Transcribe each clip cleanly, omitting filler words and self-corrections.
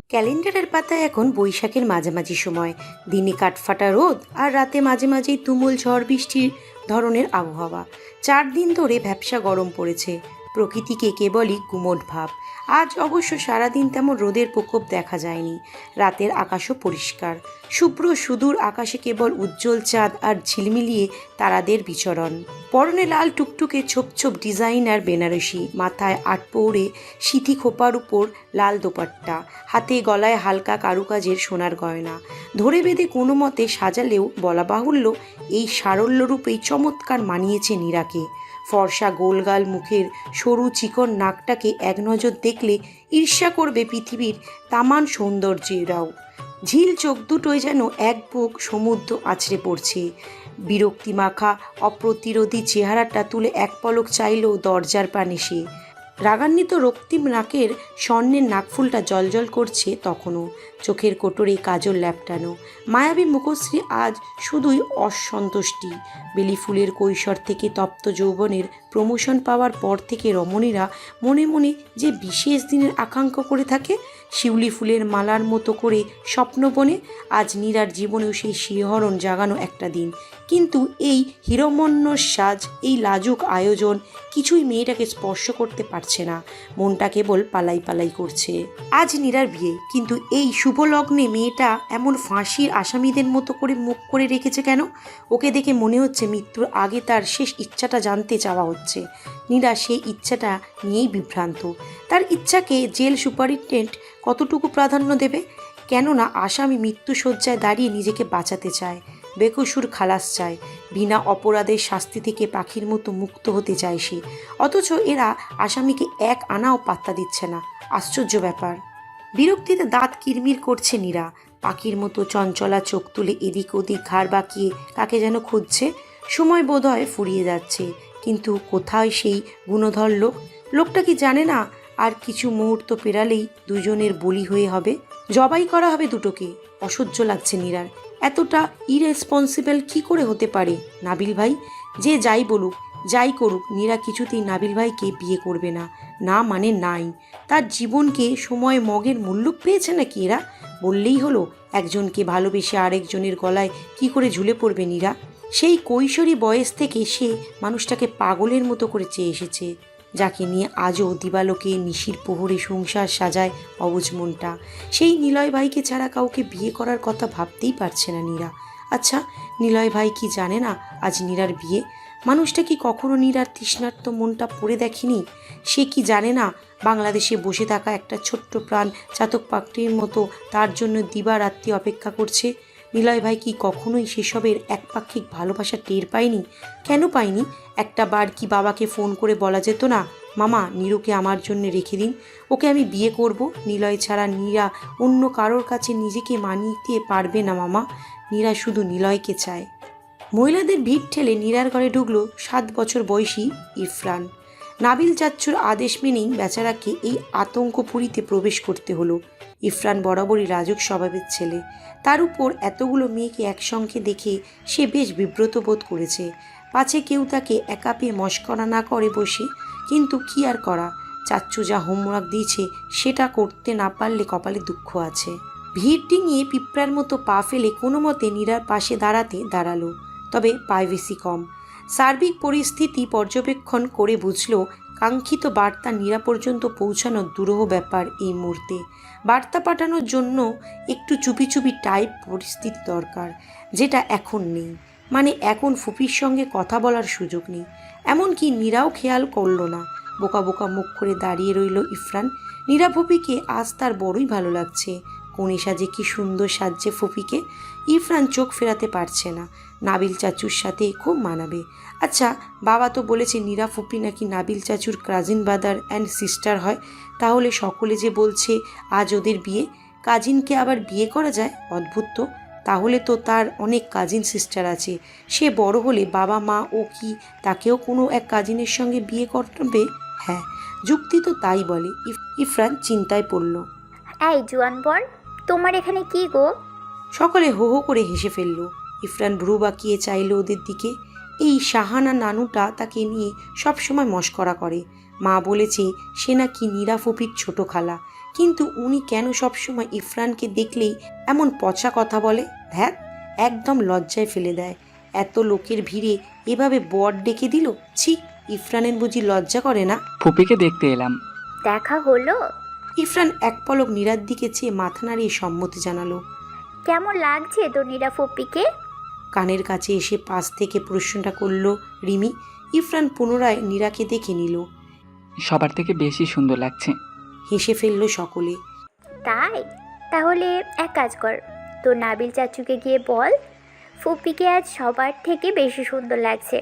ক্যালেন্ডারের পাতায় এখন বৈশাখের মাঝামাঝি সময়, দিনে কাঠফাটা রোদ আর রাতে মাঝে মাঝেই তুমুল ঝড় বৃষ্টির ধরনের আবহাওয়া। 4 দিন ধরে ভ্যাপসা গরম পড়েছে, প্রকৃতিকে কেবলই গুমোট ভাব। আজ অবশ্য সারাদিন তেমন রোদের প্রকোপ দেখা যায়নি। রাতের আকাশও পরিষ্কার, শুভ্র সুদূর আকাশে কেবল উজ্জ্বল চাঁদ আর ঝিলমিলিয়ে তারাদের বিচরণ। পরনে লাল টুকটুকে ছোপ ছোপ ডিজাইনার বেনারসি, মাথায় আটপৌড়ে সিথি খোপার উপর লাল দোপাট্টা, হাতে গলায় হালকা কারুকাজের সোনার গয়না ধরে বেঁধে কোনো মতে সাজালেও বলা বাহুল্য এই সারল্যরূপেই চমৎকার মানিয়েছে নীরাকে। ফর্সা গোলগাল মুখের সরু চিকন নাকটাকে এক নজর দেখলে ঈর্ষা করবে পৃথিবীর তামান সৌন্দর্যেরাও। ঝিল চোখ দুটোয় যেন এক বুক সমুদ্র আছড়ে পড়ছে। বিরক্তি মাখা অপ্রতিরোধী চেহারাটা তুলে এক পলক চাইলেও দরজার পানে সে। রাগান্বিত রক্তিম নাকের স্বর্ণের নাকফুলটা জলজল করছে তখনও, চোখের কোটরে কাজল ল্যাপটানো। মায়াবী মুখশ্রী আজ শুধুই অসন্তুষ্টি। বেলি ফুলের কৈশোর থেকে তপ্ত যৌবনের প্রমোশন পাওয়ার পর থেকে রমণীরা মনে মনে যে বিশেষ দিনের আকাঙ্ক্ষা করে থাকে, শিউলি ফুলের মালার মতো করে স্বপ্ন বনে, আজ নীরার জীবনেও সেই শিহরণ জাগানো একটা দিন। কিন্তু এই হিরোমন্য সাজ, এই লাজুক আয়োজন কিছুই মেয়েটাকে স্পর্শ করতে পারছে না। মনটা কেবল পালাই পালাই করছে। আজ নীরার বিয়ে, কিন্তু এই শুভ লগ্নে মেয়েটা এমন ফাঁসির আসামিদের মতো করে মুখ করে রেখেছে কেন? ওকে দেখে মনে হচ্ছে মৃত্যুর আগে তার শেষ ইচ্ছাটা জানতে চাওয়া হচ্ছে। নীরা সেই ইচ্ছাটা নিয়েই বিভ্রান্ত। তার ইচ্ছাকে জেল সুপারিনটেন্ডেন্ট কতটুকু প্রাধান্য দেবে? কেননা আসামি মৃত্যুশয্যায় দাঁড়িয়ে নিজেকে বাঁচাতে চায়, বেকসুর খালাস চায়, বিনা অপরাধের শাস্তি থেকে পাখির মতো মুক্ত হতে চায় সে। অথচ এরা আসামিকে এক আনাও পাত্তা দিচ্ছে না। আশ্চর্য ব্যাপার। বিরক্তিতে দাঁত কিরমির করছে নীরা। পাখির মতো চঞ্চলা চোখ তুলে এদিক ওদিক ঘাড় বাঁকিয়ে কাকে যেন খুঁজছে। সময় বোধহয় ফুরিয়ে যাচ্ছে, কিন্তু কোথায় সেই গুণধর লোক? লোকটা কি জানে না আর কিছু মুহূর্ত পেরালেই দুজনের বলি হয়ে হবে, জবাই করা হবে দুটোকে? অসহ্য লাগছে নীরার। এতটা ইরেসপন্সিবল কি করে হতে পারে নাবিল ভাই? যে যাই বলুক, যাই করুক, নীরা কিছুতেই নাবিল ভাইকে বিয়ে করবে না। না মানে নাই। তার জীবনকে সময় মগের মূল্য পেয়েছে নাকি এরা? বললেই হলো, একজনকে ভালোবেসে আরেকজনের গলায় কি করে ঝুলে পড়বে নীরা? সেই কৈশোরী বয়স থেকে সে মানুষটাকে পাগলের মতো করে চেয়ে এসেছে, যাকে নিয়ে আজও দিবালোকে নিশির প্রহরে সংসার সাজায় অবুঝ মনটা। সেই নিলয় ভাইকে ছাড়া কাউকে বিয়ে করার কথা ভাবতেই পারছে না নীরা। আচ্ছা, নিলয় ভাই কি জানে না আজ নীরার বিয়ে? মানুষটা কি কখনো নীরার তৃষ্ণার্ত মনটা পড়ে দেখেনি? সে কি জানে না বাংলাদেশে বসে থাকা একটা ছোট্ট প্রাণ চাতক পাখির মতো তার জন্য দিবারাত্রি অপেক্ষা করছে? নিলয় ভাই কি কখনোই সেসবের একপাক্ষিক ভালোবাসা টের পায়নি? কেন পায়নি? একটা বার কি বাবাকে ফোন করে বলা যেত না, মামা নীরুকে আমার জন্য রেখে দিন, ওকে আমি বিয়ে করব। নিলয় ছাড়া নীরা অন্য কারোর কাছে নিজেকে মানিয়ে পারবে না মামা। নীরা শুধু নিলয়কে চায়। মহিলাদের ভিড় ঠেলে নীরার ঘরে ঢুকলো 7 বছর বয়সী ইরফান। নাবিল চাচ্চুর আদেশ মেনেই বেচারাকে এই আতঙ্কপুরীতে প্রবেশ করতে হলো। ইরফান বরাবরই রাজুক স্বভাবের ছেলে, তার উপর এতগুলো মেয়েকে একসঙ্গে দেখে সে বেশ বিব্রত বোধ করেছে। পাছে কেউ তাকে একা পেয়ে মশকরা না করে বসে। কিন্তু কি আর করা, চাচ্চু যা হোমওয়ার্ক দিয়েছে সেটা করতে না পারলে কপালে দুঃখ আছে। ভিড় ডিঙিয়ে পিঁপড়ার মতো পা ফেলে কোনো মতে নীরার পাশে দাঁড়ালো। তবে প্রাইভেসি কম। সার্বিক পরিস্থিতি পর্যবেক্ষণ করে বুঝল কাঙ্ক্ষিত বার্তা নীরা পর্যন্ত পৌঁছানো দুরূহ ব্যাপার এই মুহূর্তে। বার্তা পাঠানোর জন্য একটু চুপি চুপি টাইপ পরিস্থিতি দরকার, যেটা এখন নেই। মানে এখন ফুপির সঙ্গে কথা বলার সুযোগ নেই। এমনকি নীরাও খেয়াল করল না। বোকা বোকা মুখ করে দাঁড়িয়ে রইল ইরফান। নীরা ফুপিকে আজ তার বড়ই ভালো লাগছে। কোণে সাজে কি সুন্দর সাজছে ফুপিকে। ইরফান চোখ ফেরাতে পারছে না। নাবিল চাচুর সাথে খুব মানাবে। আচ্ছা, বাবা তো বলেছে নীরা ফুপি নাকি নাবিল চাচুর কাজিন ব্রাদার অ্যান্ড সিস্টার হয়। তাহলে সকলে যে বলছে আজ ওদের বিয়ে, কাজিনকে আবার বিয়ে করা যায়? অদ্ভুত তো। তাহলে তো তার অনেক কাজিন সিস্টার আছে। সে বড় হলে বাবা মা ও কি তাকেও কোনো এক কাজিনের সঙ্গে বিয়ে করবে? হ্যাঁ, যুক্তি তো তাই বলে। ইরফান চিন্তায় পড়ল। এই জুয়ান বর, তোমার এখানে কি গো? সকলে হো হো করে হেসে ফেলল। ইরফান ভ্রু বাঁকিয়ে চাইল ওদের দিকে। এই শাহানা নানুটা তাকে নিয়ে সবসময় মশকরা করে। মা বলেছে সে নাকি নীরা ফুপির ছোট খালা, কিন্তু উনি কেন সবসময় ইরফানকে দেখলেই এমন পচা কথা বলে? ধ্যাত, একদম লজ্জায় ফেলে দেয়। এত লোকের ভিড়ে এভাবে বর ডেকে দিল। ছি, ইরফানের বুঝি লজ্জা করে না? ফুপিকে দেখতে এলাম। দেখা হলো? ইরফান এক পলক নীরার দিকে চেয়ে মাথা নাড়িয়ে সম্মতি জানালো। কেমন লাগছে তোর নীরা ফুপিকে? কানের কাছে এসে পাশ থেকে প্রশ্নটা করলো রিমি। ইরফান পুনরায় নীরাকে দেখে নিল। সবার থেকে বেশি সুন্দর লাগছে। হেসে ফেলল সকলে। তাই? তাহলে এক কাজ কর, তোর নাবিল চাচুকে গিয়ে বল ফুপিকে আজ সবার থেকে বেশি সুন্দর লাগছে।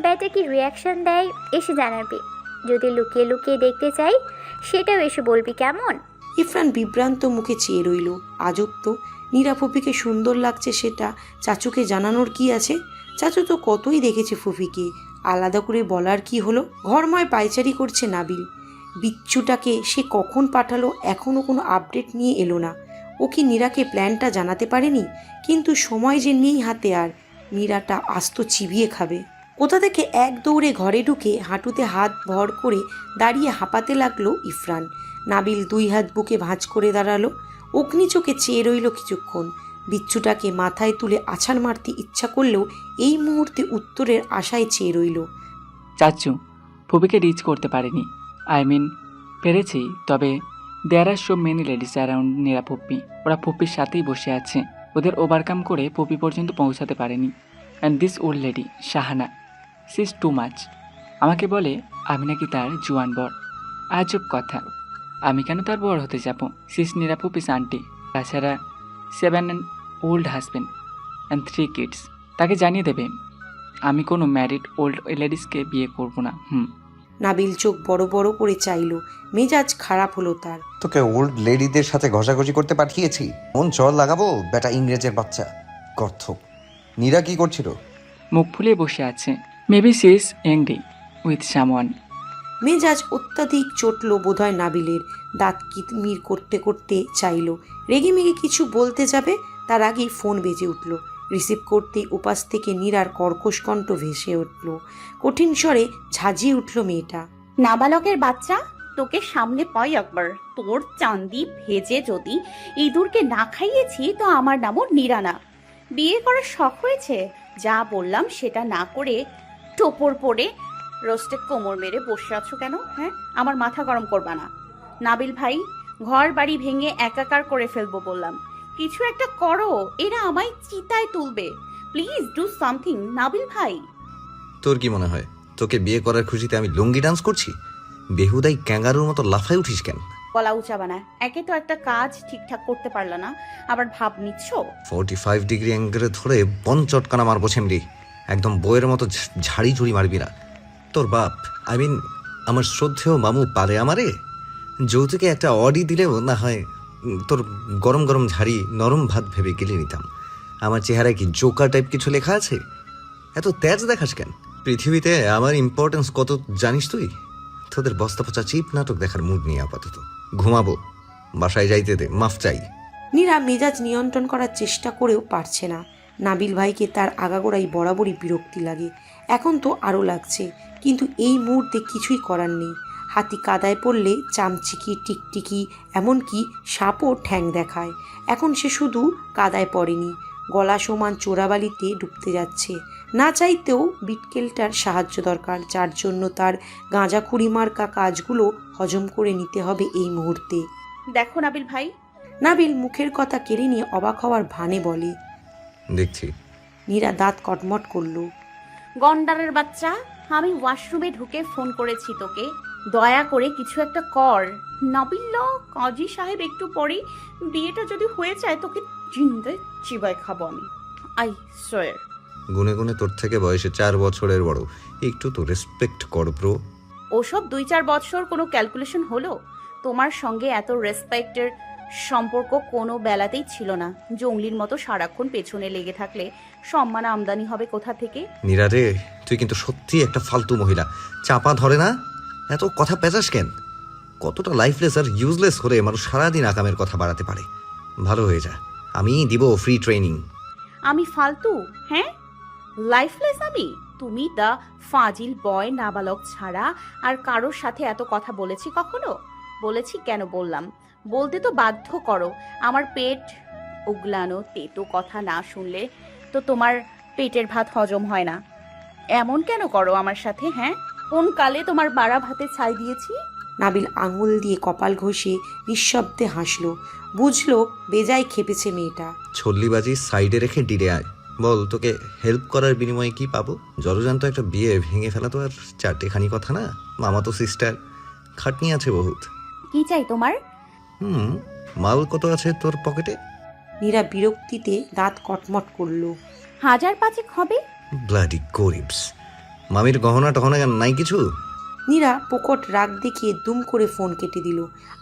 ব্যাটা কি রিয়াকশন দেয় এসে জানাবি। যদি লুকিয়ে লুকিয়ে দেখতে চাই সেটাও এসে বলবি, কেমন? ইরফান বিভ্রান্ত মুখে চেয়ে রইল। আজব তো, নীরা ফুপিকে সুন্দর লাগছে সেটা চাচুকে জানানোর কি আছে? চাচু তো কতই দেখেছে ফুপিকে, আলাদা করে বলার কি হলো? ঘরময় পায়চারি করছে নাবিল। বিচ্ছুটাকে সে কখন পাঠালো, এখনও কোনো আপডেট নিয়ে এলো না। ও কি নীরাকে প্ল্যানটা জানাতে পারেনি? কিন্তু সময় যে নেই হাতে, আর নীরাটা আস্ত চিবিয়ে খাবে। কোথা থেকে এক দৌড়ে ঘরে ঢুকে হাঁটুতে হাত ভর করে দাঁড়িয়ে হাঁপাতে লাগলো ইরফান। নাবিল দুই হাত বুকে ভাঁজ করে দাঁড়ালো, অগ্নি চোখে চেয়ে রইল কিছুক্ষণ। বিচ্ছুটাকে মাথায় তুলে আছাড় মারতে ইচ্ছা করলেও এই মুহূর্তে উত্তরের আশায় চেয়ে রইল। চাচু ফুপিকে রিচ করতে পারেনি, আই মিন পেরেছি, তবে there are so many ladies around Nira ফুপ্পি। ওরা ফুপ্পির সাথেই বসে আছে, ওদের ওভারকাম করে ফুপি পর্যন্ত পৌঁছাতে পারেনি। And this old lady Shahana, she is too much. আমাকে বলে আমি নাকি তার জুয়ান বর। আজব কথা, আমি কেন তার বর হতে যাব? সি ইজ নীরা ফুপিস আন্টি। তাছাড়া 7 and old husband and 3 kids. তাকে জানিয়ে দেবে আমি কোনো ম্যারিড ওল্ড লেডিসকে বিয়ে করব না। নাবিল চোখ বড় বড় করে চাইল, মেজাজ খারাপ হলো তার। তোকে ওল্ড লেডিদের সাথে ঘষাঘষি করতে পাঠিয়েছি? মন চল লাগাবো বেটা ইংরেজের বাচ্চা কর্থক। নীরা কি করছিল? মুখ ফুলিয়ে বসে আছে। Maybe she is angry with someone. মেজাজ অত্যাধিক চটল বোধহয় নাবিলের। দাঁত কিতমির করতে করতে চাইল রেগে মেগে কিছু বলতে যাবে, তার আগেই ফোন বেজে উঠল। রিসিভ করতেই উপাস থেকে নীরার কর্কশ কণ্ঠ ভেসে উঠল। কঠিন স্বরে ঝাঁঝিয়ে উঠল মেয়েটা। নাবালকের বাচ্চা, তোকে সামনে পাই একবার। তোর চান্দি ভেজে যদি ইঁদুরকে না খাইয়েছি তো আমার নামও নীরানা। বিয়ে করার শখ হয়েছে, যা বললাম সেটা না করে টোপর পড়ে রোস্টে কোমর মেরে বসে আছো কেন? হ্যাঁ, আমার মাথা গরম করবা না। নাবিল ভাই, ঘর বাড়ি ভেঙে একাকার করে ফেলবো বললাম। কিছু একটা করো, এরা আমায় চিতায় তুলবে। প্লিজ ডু সামথিং নাবিল ভাই। তোর কি মনে হয় তোকে বিয়ে করার খুশিতে আমি লুঙ্গি ডান্স করছি? বেহুদাই ক্যাঙ্গারুর মতো লাফাই উঠিস কেন? গলা উঁচা বানায়, একে তো একটা কাজ ঠিকঠাক করতে পারলা না, আবার ভাব নিচ্ছ। 45 ডিগ্রি অ্যাঙ্গেলে ধরে বন চটকানা মারবো ছেমরি, একদম বইয়ের মতো ঝাড়ি ঝুড়ি মারবি না। তোর বাপ, আই মিন আমার শ্রদ্ধেয় মামু পারে আমারে? যৌতুকে একটা অডি দিলেও না হয় তোর গরম গরম ঝাড়ি নরম ভাত ভেবে গেলে নিতাম। আমার চেহারায় কি জোকার টাইপ কিছু লেখা আছে? এত তেজ দেখাস কেন? পৃথিবীতে আমার ইম্পর্টেন্স কত জানিস তুই? তোদের বস্তা পচা চিপ নাটক দেখার মুড নিয়ে আপাতত ঘুমাবো, বাসায় যাইতে দে, মাফ চাই। নীরা মেজাজ নিয়ন্ত্রণ করার চেষ্টা করেও পারছে না। নাবিল ভাইকে তার আগাগোড়াই বরাবরই বিরক্তি লাগে, এখন তো আরও লাগছে। কিন্তু এই মুহূর্তে কিছুই করার নেই। হাতি কাদায় পড়লে চামচিকি টিকটিকি এমনকি সাপও ঠ্যাং দেখায়। এখন সে শুধু কাদায় পড়েনি, গলা সমান চোরাবালিতে ডুবতে যাচ্ছে। না চাইতেও বিটকেলটার সাহায্য দরকার, যার জন্য তার গাঁজাখুরি মার্কা কাজগুলো হজম করে নিতে হবে এই মুহূর্তে। দেখো নাবিল ভাই। নাবিল মুখের কথা কেড়ে নিয়ে অবাক হওয়ার ভানে বলে। দেখছি। নীরা দাঁত কটমট করলো। গন্ডারের বাচ্চা, আমি ওয়াশরুমে ঢুকে ফোন করেছি তোকে, দয়া করে কিছু একটা কর। নাবিল, কাজী সাহেব একটু পরেই বিয়েটা যদি হয়ে যায় তোকে জিন্দে চিবাই খাবো আমি, আই সোয়ার। গুনে গুনে তোর থেকে বয়সে 4 বছরের বড়, একটু তো রেসপেক্ট কর ব্রো। ওসব 2-4 বছর কোনো ক্যালকুলেশন হলো? তোমার সঙ্গে এত রেসপেক্টের সম্পর্ক কোনো বেলাতেই ছিল না। জঙ্গলির মতো সারাক্ষণ পেছনে লেগে থাকলে সম্মান আমদানি হবে কোথা থেকে? নীরা রে, তুই কিন্তু সত্যি একটা ফালতু মহিলা। চাপা ধরে না? এত কথা পেঁচাস কেন? কতটা লাইফলেস আর ইউজলেস হলে মানুষ সারাদিন আকামের কথা বাড়াতে পারে। ভালো হয়ে যা, আমি দিব ফ্রি ট্রেনিং। আমি ফালতু? হ্যাঁ, লাইফলেস আমি? তুমি দা ফাজিল বয় নাবালক ছাড়া আর কারোর সাথে এত কথা বলেছি কখনো? বলেছি কেন বললাম, বলতে তো বাধ্য করো। আমার পেট উগলানো তেতো কথা না শুনলে তো তোমার পেটের ভাত হজম হয় না। এমন কেন করো আমার সাথে? হ্যাঁ, কোন কালে তোমার বাড়া ভাতে ছাই দিয়েছি? নাবিল আঙুল দিয়ে কপাল ঘষে নিঃশব্দে হাসল। বুঝলো বেজায় খেপেছে মেয়েটা। ছল্লিবাজি সাইডে রেখে ডিরে আয়। বল, তোকে হেল্প করার বিনিময়ে কি পাবো? জলজান্ত একটা বিয়ে ভেঙে ফেলা তো আর চারটেখানি কথা না। মামা তো সিস্টার, খাটনি আছে বহুত। কি চাই তোমার? মাল কত আছে তোর পকেটে? নীরা বিরক্তিতে দাঁত কটমট করল। 1000-5 হবে। ব্লাডি গরিবস। মামির গহনা টহনা নাই কিছু? নীরা প্রকট রাগ দেখিয়ে দুম করে ফোন কেটে দিল।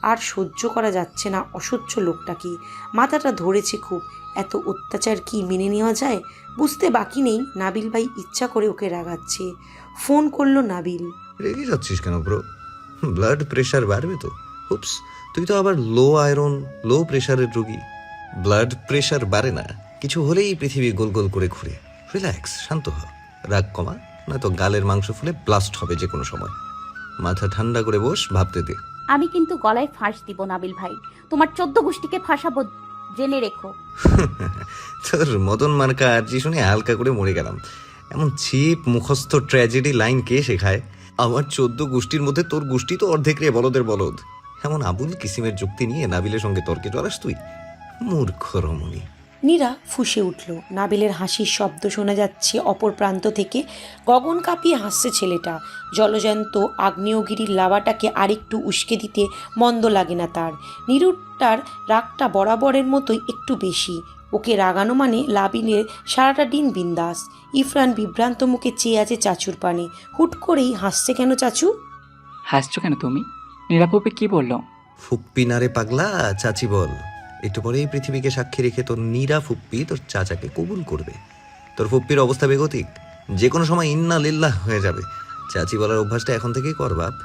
আর সহ্য করা যাচ্ছে না অসহ্য লোকটাকে। মাথাটা ধরেছে খুব। এত অত্যাচার কি মেনে নেওয়া যায়? বুঝতে বাকি নেই নাবিল ভাই ইচ্ছা করে ওকে রাগাচ্ছে। ফোন করলো নাবিল। রেগে যাচ্ছিস কেন ব্রো? ব্লাড প্রেশার বাড়বে তো। হুপস, তুই তো আবার লো আয়রন লো প্রেশারের রোগী। ব্লাড প্রেশার বাড়ে না, কিছু হলেই পৃথিবী গোল গোল করে ঘুরে। রিল্যাক্স, শান্ত হ, রাগ কমা, নয়তো গালের মাংস ফুলে ব্লাস্ট হবে যে কোনো সময়। মাথা ঠান্ডা করে বস, ভাবতে দে। আমি কিন্তু গলায় ফাঁস দিব নাবিল ভাই। তোমার 14 গোষ্ঠীকে ফাঁসাবো, জেনে রেখো। তোর মদন মার্কা আর্জি শুনে হালকা করে মরে গেলাম। এমন চিপ মুখস্থ ট্র্যাজেডি লাইন কে শেখায়? আমার 14 গোষ্ঠীর মধ্যে তোর গোষ্ঠী তো অর্ধেক রে, বলদের বলদ। এমন আবুল কিসিমের যুক্তি নিয়ে নাবিলের সঙ্গে তর্কে জড়াস তুই? মূর্খ রমণী। নীরা ফুঁসে উঠল। নাবিলের হাসির শব্দ শোনা যাচ্ছে অপর প্রান্ত থেকে। গগন কাঁপিয়ে হাসছে ছেলেটা। জলজ্যান্ত আগ্নেয়গিরির লাভাটাকে আরেকটু উস্কে দিতে মন্দ লাগে না তার। নিরুটার রাগটা বরাবরের মতোই একটু বেশি। ওকে রাগানো মানে লাবিলের সারাটা দিন বিন্দাস। ইফরান বিভ্রান্ত মুখে চেয়ে আছে চাচুর পানে। হুট করেই হাসছে কেন চাচু? হাসছো কেন তুমি? নিরাপপে কি বললো? ফুপ্পি না রে পাগলা, চাচি বল। একটু পরেই পৃথিবীকে সাক্ষী রেখে তোর নীরা ফুপ্পি তোর চাচাকে কবুল করবে। তোর ফুপ্পির অবস্থা বেগতিক, যে কোনো সময় ইন্না লিল্লাহ হয়ে যাবে। চাচি বলার অভ্যাসটা এখন থেকেই কর বাপ।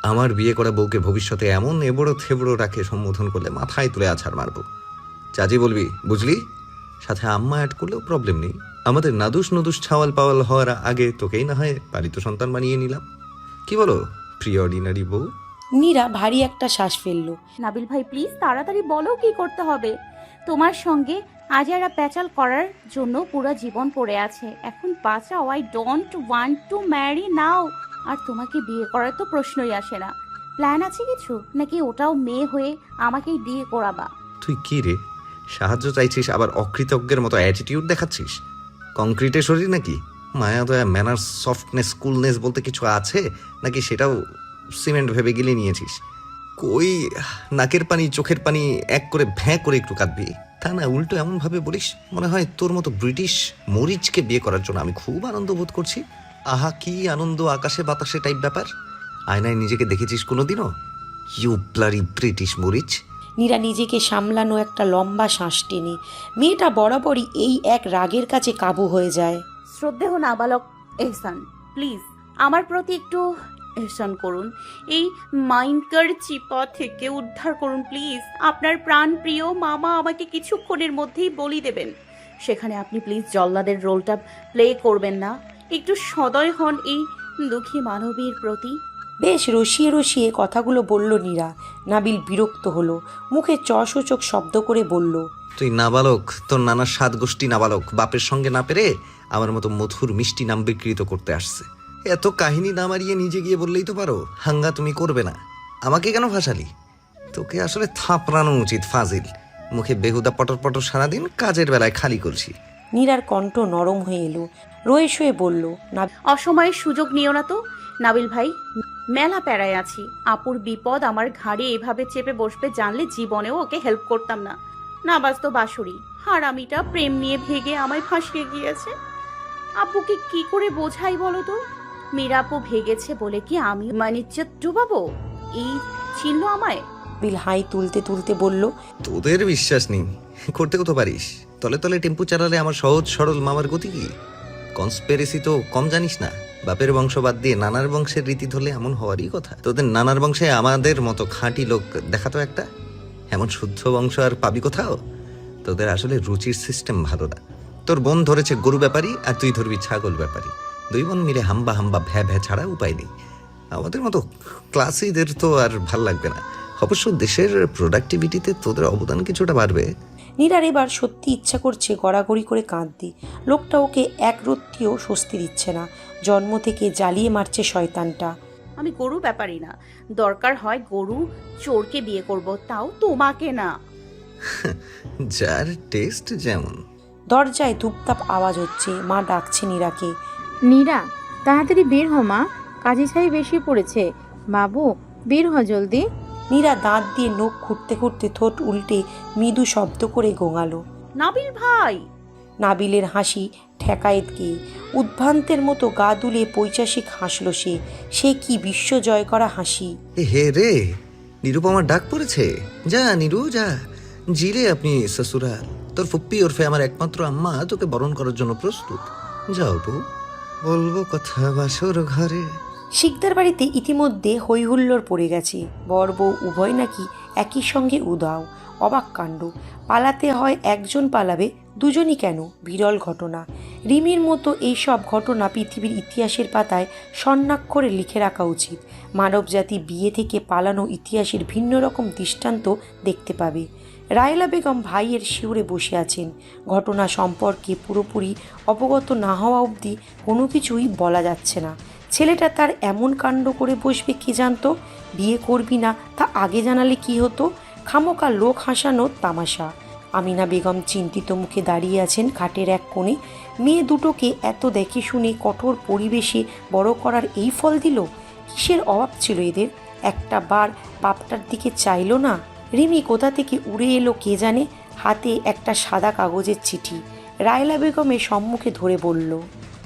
আমার বিয়ে করা বউকে ভবিষ্যতে এমন এবড়ো থেবড়ো রাখে সম্বোধন করলে মাথায় তুলে আছাড় মারবো। চাচি বলবি, বুঝলি? সাথে আম্মা অ্যাড করলেও প্রবলেম নেই। আমাদের নাদুস নদুস ছাওয়াল পাওয়াল হওয়ার আগে তোকেই না হয় পালিত সন্তান বানিয়ে নিলাম। কি বলো প্রি অর্ডিনারি বউ? নীরা ভারী একটা শ্বাস ফেলল। নাবিল ভাই প্লিজ তাড়াতাড়ি বলো কি করতে হবে। তোমার সঙ্গে আজারা প্যাচাল করার জন্য পুরো জীবন পড়ে আছে। এখন বাঁচাও। I don't want to marry now. আর তোমাকে বিয়ে করার তো প্রশ্নই আসে না। প্ল্যান আছে কিছু, নাকি ওটাও মেয়ে হয়ে আমাকেই দিয়ে করাবা? তুই কি রে, সাহায্য চাইছিস আবার অকৃতজ্ঞের মতো অ্যাটিটিউড দেখাচ্ছিস? কংক্রিটের শরীর নাকি? মায়া দয়া ম্যানার্স সফটনেস কুলনেস বলতে কিছু আছে নাকি? সেটাও সিমেন্ট ভেবে গিলে নিয়েছিস? কই নাকের পানি চোখের পানি এক করে ভ্যাঁ করে একটু কাঁদবি, তা না উল্টো এমনভাবে বলিস মনে হয় তোর মতো ব্রিটিশ মরিচকে বিয়ে করার জন্য আমি খুব আনন্দ বোধ করছি। আহা কি আনন্দ, আকাশে বাতাসে টাইপ ব্যাপার। আয়নায় নিজেকে দেখেছিস কোনোদিনও? ইউ ব্লাডি ব্রিটিশ মরিচ। নীরা নিজেকে সামলানো একটা লম্বা শ্বাস টেনে। মেয়েটা বরাবরই এই এক রাগের কাছে কাবু হয়ে যায়। শ্রদ্ধেয় নাবালক এহসান, প্লিজ আমার প্রতি একটু এহসান করুন। এই মাইন্ডকার চিপা থেকে উদ্ধার করুন প্লিজ। আপনার প্রাণ প্রিয় মামা আমাকে কিছুক্ষণের মধ্যেই বলি দেবেন। সেখানে আপনি প্লিজ জল্লাদের রোলটা প্লে করবেন না। একটু সদয় হন এই দুঃখী মানবীর প্রতি। বেশ রসিয়ে রসিয়ে কথাগুলো বলল নীরা। নাবিল বিরক্ত হলো। মুখে চসূচক শব্দ করে বলল, তুই নাবালক, তোর নানা 7 গোষ্ঠী নাবালক বাপের সঙ্গে না পেরে আমার মতো মধুর মিষ্টি নাম বিকৃত করতে আসছে। এত কাহিনী না মারিয়ে নিজে গিয়ে বললেই তো পারো হাঙ্গা তুমি করবে না। আমাকে কেন ফাঁসালি? তোকে আসলে থাপড়ানো উচিত ফাজিল। মুখে বেহুদা পটর পটর সারাদিন, কাজের বেলায় খালি করছি। নীরার কণ্ঠ নরম হয়ে এলো। রয়ে শুয়ে বলল, অসময়ে সুযোগ নিও না তো নাবিল ভাই। মেলা প্যারায় আছি। আপুর বিপদ আমার ঘাড়ে এভাবে চেপে বসবে জানলে জীবনেও ওকে হেল্প করতাম না। না বাস্তব বাসুরি হারামিটা প্রেম নিয়ে ভেগে আমায় ফাঁসিয়ে গিয়েছে। আপুকে কি করে বোঝাই বলো তো? মীরাপু ভেগেছে বলে কি আমি মানিজ্জত ডুবাবো? এই ছিল আমায়। নাবিল হাই তুলতে তুলতে বলল, তোদের বিশ্বাস নেই, করতেও তো পারিস। তলে তলে টেম্পু চালালে আমার সহজ সরল মামার গতি কি? কনস্পিরেসি তো কম জানিস না। বাপের বংশ বাদ দিয়ে নানার বংশের রীতি ধরলে এমন হওয়ারই কথা। তোদের নানার বংশে আমাদের মতো খাঁটি লোক দেখাতো একটা। এমন শুদ্ধ বংশ আর পাবি কোথাও? তোদের আসলে রুচির সিস্টেম ভালো না। তোর বোন ধরেছে গরু ব্যাপারী আর তুই ধরবি ছাগল ব্যাপারী। 2 বোন মিলে হাম্বা হাম্বা ভ্যা ভ্যা ছাড়া উপায় নেই। আমাদের মতো ক্লাসিদের তো আর ভাল লাগবে না। অবশ্য দেশের প্রোডাক্টিভিটিতে তোদের অবদান কিছুটা বাড়বে। নীরার এবার সত্যি ইচ্ছা করছে গড়াগড়ি করে কাঁদতে। লোকটা ওকে এক রত্তিও স্বস্তি দিচ্ছে না। জন্ম থেকে জ্বালিয়ে মারছে শয়তানটা। আমি গরু ব্যাপারই না, দরকার হয় গরু চোরকে বিয়ে করব, তাও তোমাকে না। যার টেস্ট যেমন। দরজায় ধূপধাপ আওয়াজ হচ্ছে। মা ডাকছে নীরাকে। নীরা, তাড়াতাড়ি বের হ মা, কাজে ছাই বেশি পড়েছে। বাবু, বের হ জলদি। নীরা দাঁত দিয়ে নখ খুঁটতে খুঁটতে ঠোঁট উল্টে মৃদু শব্দ করে গোঙালো। নাবিল ভাই! নাবিলের হাসি ঠেকায়েত গিয়ে উদ্ভ্রান্তের মতো গা দুলে পৈশাসিক হাসল সে। সে কি বিশ্ব জয় করা হাসি! হে রে, নিরুপমার ডাক পড়েছে। যা নিরু যা, জিরে আপনি শ্বশুরাল। তোর ফুপ্পি ওরফে আমার একমাত্র আম্মা তোকে বরণ করার জন্য প্রস্তুত। যাও বউ, বলবো কথা বাসর ঘরে। শিকদার বাড়িতে ইতিমধ্যে হৈহুল্লোড় পড়ে গেছে। বর বউ উভয় নাকি একই সঙ্গে উধাও। অবাক কাণ্ড। পালাতে হয় একজন, পালাবে দুজনই কেন? বিরল ঘটনা। রিমির মতো এইসব ঘটনা পৃথিবীর ইতিহাসের পাতায় স্বর্ণাক্ষরে লিখে রাখা উচিত। মানবজাতি বিয়ে থেকে পালানো ইতিহাসের ভিন্ন রকম দৃষ্টান্ত দেখতে পাবে। রায়লা বেগম ভাইয়ের শিউরে বসে আছেন। ঘটনা সম্পর্কে পুরোপুরি অবগত না হওয়া অবধি কোনো কিছুই বলা যাচ্ছে না। ছেলেটা তার এমন কাণ্ড করে বসবে কে জানতো? বিয়ে করবি না তা আগে জানালে কি হতো? খামোকা লোক হাসানোর তামাশা। আমিনা বেগম চিন্তিত মুখে দাঁড়িয়ে আছেন খাটের এক কোণে। মেয়ে দুটোকে এত দেখে শুনে কঠোর পরিবেশে বড় করার এই ফল দিল। কিসের অভাব ছিল এদের? একটা বার বাপটার দিকে চাইলো না? রিমি কোথা থেকে উড়ে এলো কে জানে। হাতে একটা সাদা কাগজের চিঠি। রায়লা বেগমের সম্মুখে ধরে বলল,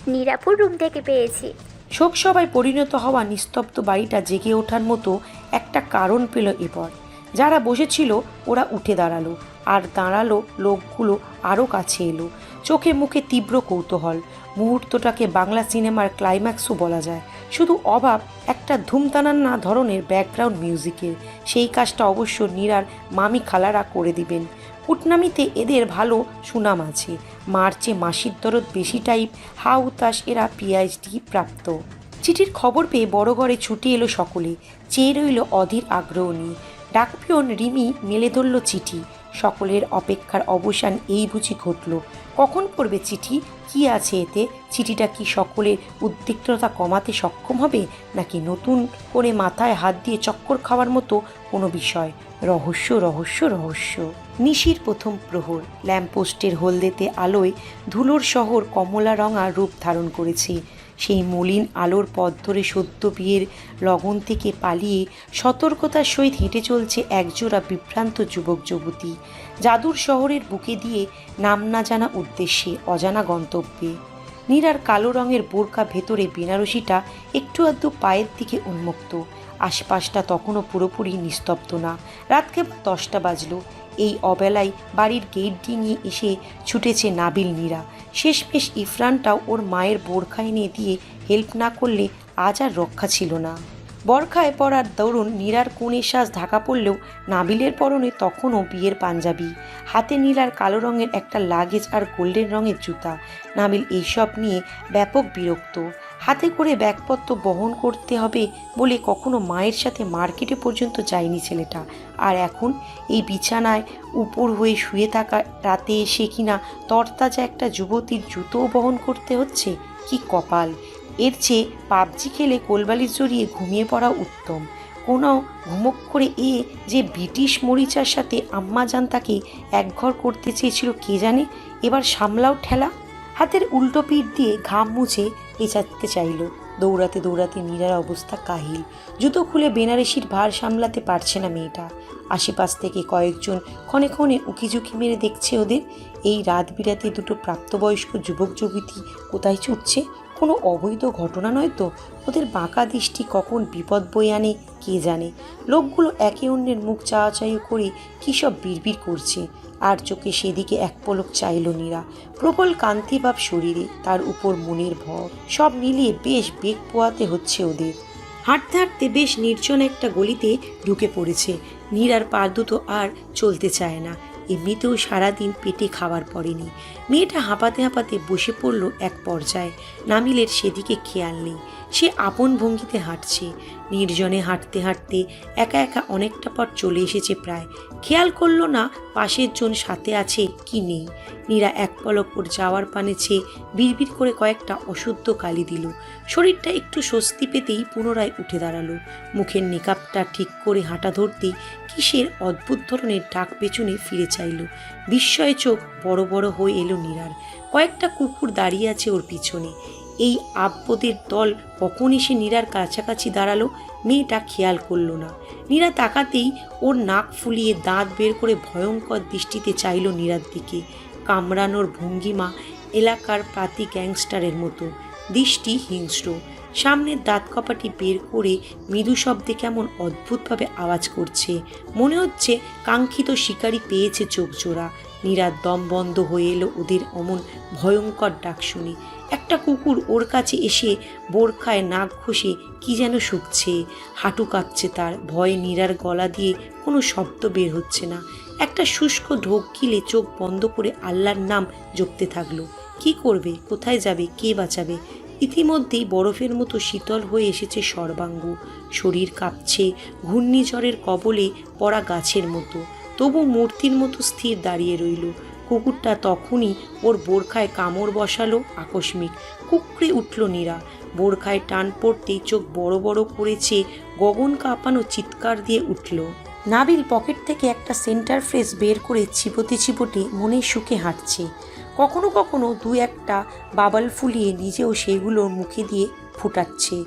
নীরাপুর রুম থেকে পেয়েছি। শোকসভায় পরিণত হওয়া নিস্তব্ধ বাড়িটা জেগে ওঠার মতো একটা কারণ পেল এবার। যারা বসেছিল ওরা উঠে দাঁড়ালো, আর দাঁড়ালো লোকগুলো আরও কাছে এলো। চোখে মুখে তীব্র কৌতূহল। মুহূর্তটাকে বাংলা সিনেমার ক্লাইম্যাক্সও বলা যায়। শুধু অভাব একটা ধুমতানান্না ধরনের ব্যাকগ্রাউন্ড মিউজিকের। সেই কাজটা অবশ্য নীরার মামি খালারা করে দিবেন। কুটনামিতে এদের ভালো সুনাম আছে। মার্চে মাসির দরদ বেশি টাইপ হা উতাস এরা পিএইচডি প্রাপ্ত। চিঠির খবর পেয়ে বড় ঘরে ছুটে এলো সকলে। চেয়ে রইল অধীর আগ্রহ নিয়ে। ডাকপিয়ন রিমি মেলে ধরল চিঠি। সকলের অপেক্ষার অবসান এই বুঝি ঘটল। কখন পড়বে চিঠি? কি আছে এতে? চিঠিটা কি সকলের উদ্বিগ্নতা কমাতে সক্ষম হবে, নাকি নতুন করে মাথায় হাত দিয়ে চক্কর খাওয়ার মতো কোনো বিষয়? রহস্য রহস্য রহস্য। নিশির প্রথম প্রহর। ল্যাম্পপোস্টের হলদেতে আলোয় ধুলোর শহর কমলা রঙা রূপ ধারণ করেছে। সেই মলিন আলোর পথ ধরে সদ্য বিয়ের লগন থেকে পালিয়ে সতর্কতার সহিত হেঁটে চলছে একজোড়া বিভ্রান্ত যুবক যুবতী। জাদুর শহরের বুকে দিয়ে নাম না জানা উদ্দেশ্যে, অজানা গন্তব্যে। নীরার কালো রঙের বোরকা ভেতরে বেনারসিটা একটু আধটু পায়ের দিকে উন্মুক্ত। আশপাশটা তখনও পুরোপুরি নিস্তব্ধ না। রাত কেবল 10টা বাজলো। এই অবেলায় বাড়ির গেট ডিঙিয়ে এসে ছুটেছে নাবিল নীরা। শেষমেশ ইফরানটাও ওর মায়ের বোরখা এনে দিয়ে হেল্প না করলে আজ আর রক্ষা ছিল না। বরখায় পরার দরুন নীরার কোণের শ্বাস ঢাকা পড়লেও নাবিলের পরনে তখনও বিয়ের পাঞ্জাবি। হাতে নীলার কালো রঙের একটা লাগেজ আর গোল্ডেন রঙের জুতা। নাবিল এইসব নিয়ে ব্যাপক বিরক্ত। হাতে করে ব্যাগপত্র বহন করতে হবে বলে কখনো মায়ের সাথে মার্কেটে পর্যন্ত যায়নি ছেলেটা। আর এখন এই বিছানায় উপর হয়ে শুয়ে থাকা রাতে এসে কিনা তরতাজা একটা যুবতীর জুতোও বহন করতে হচ্ছে। কি কপাল! এর চেয়ে পাবজি খেলে কোলবালিশ জড়িয়ে ঘুমিয়ে পড়া উত্তম। কোনো ঘুমোক্ষরে এ যে ব্রিটিশ মরিচার সাথে আম্মাজান তাকে একঘর করতে চেয়েছিল কে জানে। এবার সামলাও ঠেলা। হাতের উল্টো পিঠ দিয়ে ঘাম মুছে পেঁচাতে চাইল। দৌড়াতে দৌড়াতে নীরার অবস্থা কাহিল। জুতো খুলে বেনারসির ভার সামলাতে পারছে না মেয়েটা। আশেপাশ থেকে কয়েকজন ক্ষণে ক্ষণে উকিঝুঁকি মেরে দেখছে ওদের। এই রাত বিরাতে দুটো প্রাপ্তবয়স্ক যুবক যুবতী কোথায় ছুটছে? কোনো অবৈধ ঘটনা নয় তো? ওদের বাঁকা দৃষ্টি কখন বিপদ বয়ে আনে কে জানে। লোকগুলো একে অন্যের মুখ চাওয়াচাই করে কী সব বিড়বিড় করছে। আর চোখে সেদিকে এক পলক চাইল নীরা। প্রবল কান্তিভাব শরীরে, তার উপর মনের ভর, সব মিলিয়ে বেশ বেগ পোয়াতে হচ্ছে ওদের। হাঁটতে হাঁটতে বেশ নির্জন একটা গলিতে ঢুকে পড়েছে। নীরার পা দুটো আর চলতে চায় না। এমনিতেও সারাদিন পেটে খাবার পড়েনি। মেয়েটা হাঁপাতে হাঁপাতে বসে পড়ল এক পর্যায়ে। নাবিলের সেদিকে খেয়াল নেই। সে আপন ভঙ্গিতে হাঁটছে। নির্জনে হাঁটতে হাঁটতে একা একা অনেকটা পথ চলে এসেছে প্রায়। খেয়াল করলো না পাশের জন সাথে আছে কি নেই। নীরা এক পলক ওর যাওয়ার পানে চেয়ে বিড়বিড় করে কয়েকটা অশুদ্ধ গালি দিল। শরীরটা একটু স্বস্তি পেতেই পুনরায় উঠে দাঁড়ালো। মুখের নিকাবটা ঠিক করে হাঁটা ধরতেই কিসের অদ্ভুত ধরনের ডাক পেছনে ফিরে চাইল। বিস্ময়ে চোখ বড় বড় হয়ে এলো নীরার। কয়েকটা কুকুর দাঁড়িয়ে আছে ওর পিছনে। এই আব্বদের দল কখন এসে নীরার কাছাকাছি দাঁড়ালো মেয়েটা খেয়াল করলো না। নীরা তাকাতেই ওর নাক ফুলিয়ে দাঁত বের করে ভয়ঙ্কর দৃষ্টিতে চাইল নীরার দিকে। কামড়ানোর ভঙ্গিমা এলাকার পাতি গ্যাংস্টারের মতো, দৃষ্টি হিংস্র। সামনের দাঁত কপাটি বের করে মৃদু শব্দে কেমন অদ্ভুতভাবে আওয়াজ করছে। মনে হচ্ছে কাঙ্ক্ষিত শিকারী পেয়েছে চোখ জোড়া। নীরার দম বন্ধ হয়ে এলো ওদের অমন ভয়ঙ্কর ডাক শুনে। একটা কুকুর ওর কাছে এসে বোরখায় নাক ঘষে কি যেন শুকছে। হাঁটু কাঁপছে তার। ভয়ে নীরার গলা দিয়ে কোনো শব্দ বের হচ্ছে না। একটা শুষ্ক ঢোক গিলে চোখ বন্ধ করে আল্লাহর নাম জপতে থাকলো। কি করবে, কোথায় যাবে, কে বাঁচাবে? ইতিমধ্যেই বরফের মতো শীতল হয়ে এসেছে সর্বাঙ্গ। শরীর কাঁপছে ঘূর্ণিঝড়ের কবলে পড়া গাছের মতো। তবু মূর্তির মতো স্থির দাঁড়িয়ে রইল। কুকুরটা তখনই ওর বোরখায় কামড় বসালো আকস্মিক। কুকড়ে উঠল নীরা। বোরখায় টান পড়তেই চোখ বড় বড় করেছে, গগন কাঁপানো চিৎকার দিয়ে উঠল। নাবিল পকেট থেকে একটা সেন্টার ফ্রেশ বের করে চিবোতে চিবোতে মনের সুখে হাঁটছে। কখনো কখনো দু একটা বাবাল ফুলিয়ে নিজেও সেগুলোর মুখে দিয়ে ফুটাচ্ছে।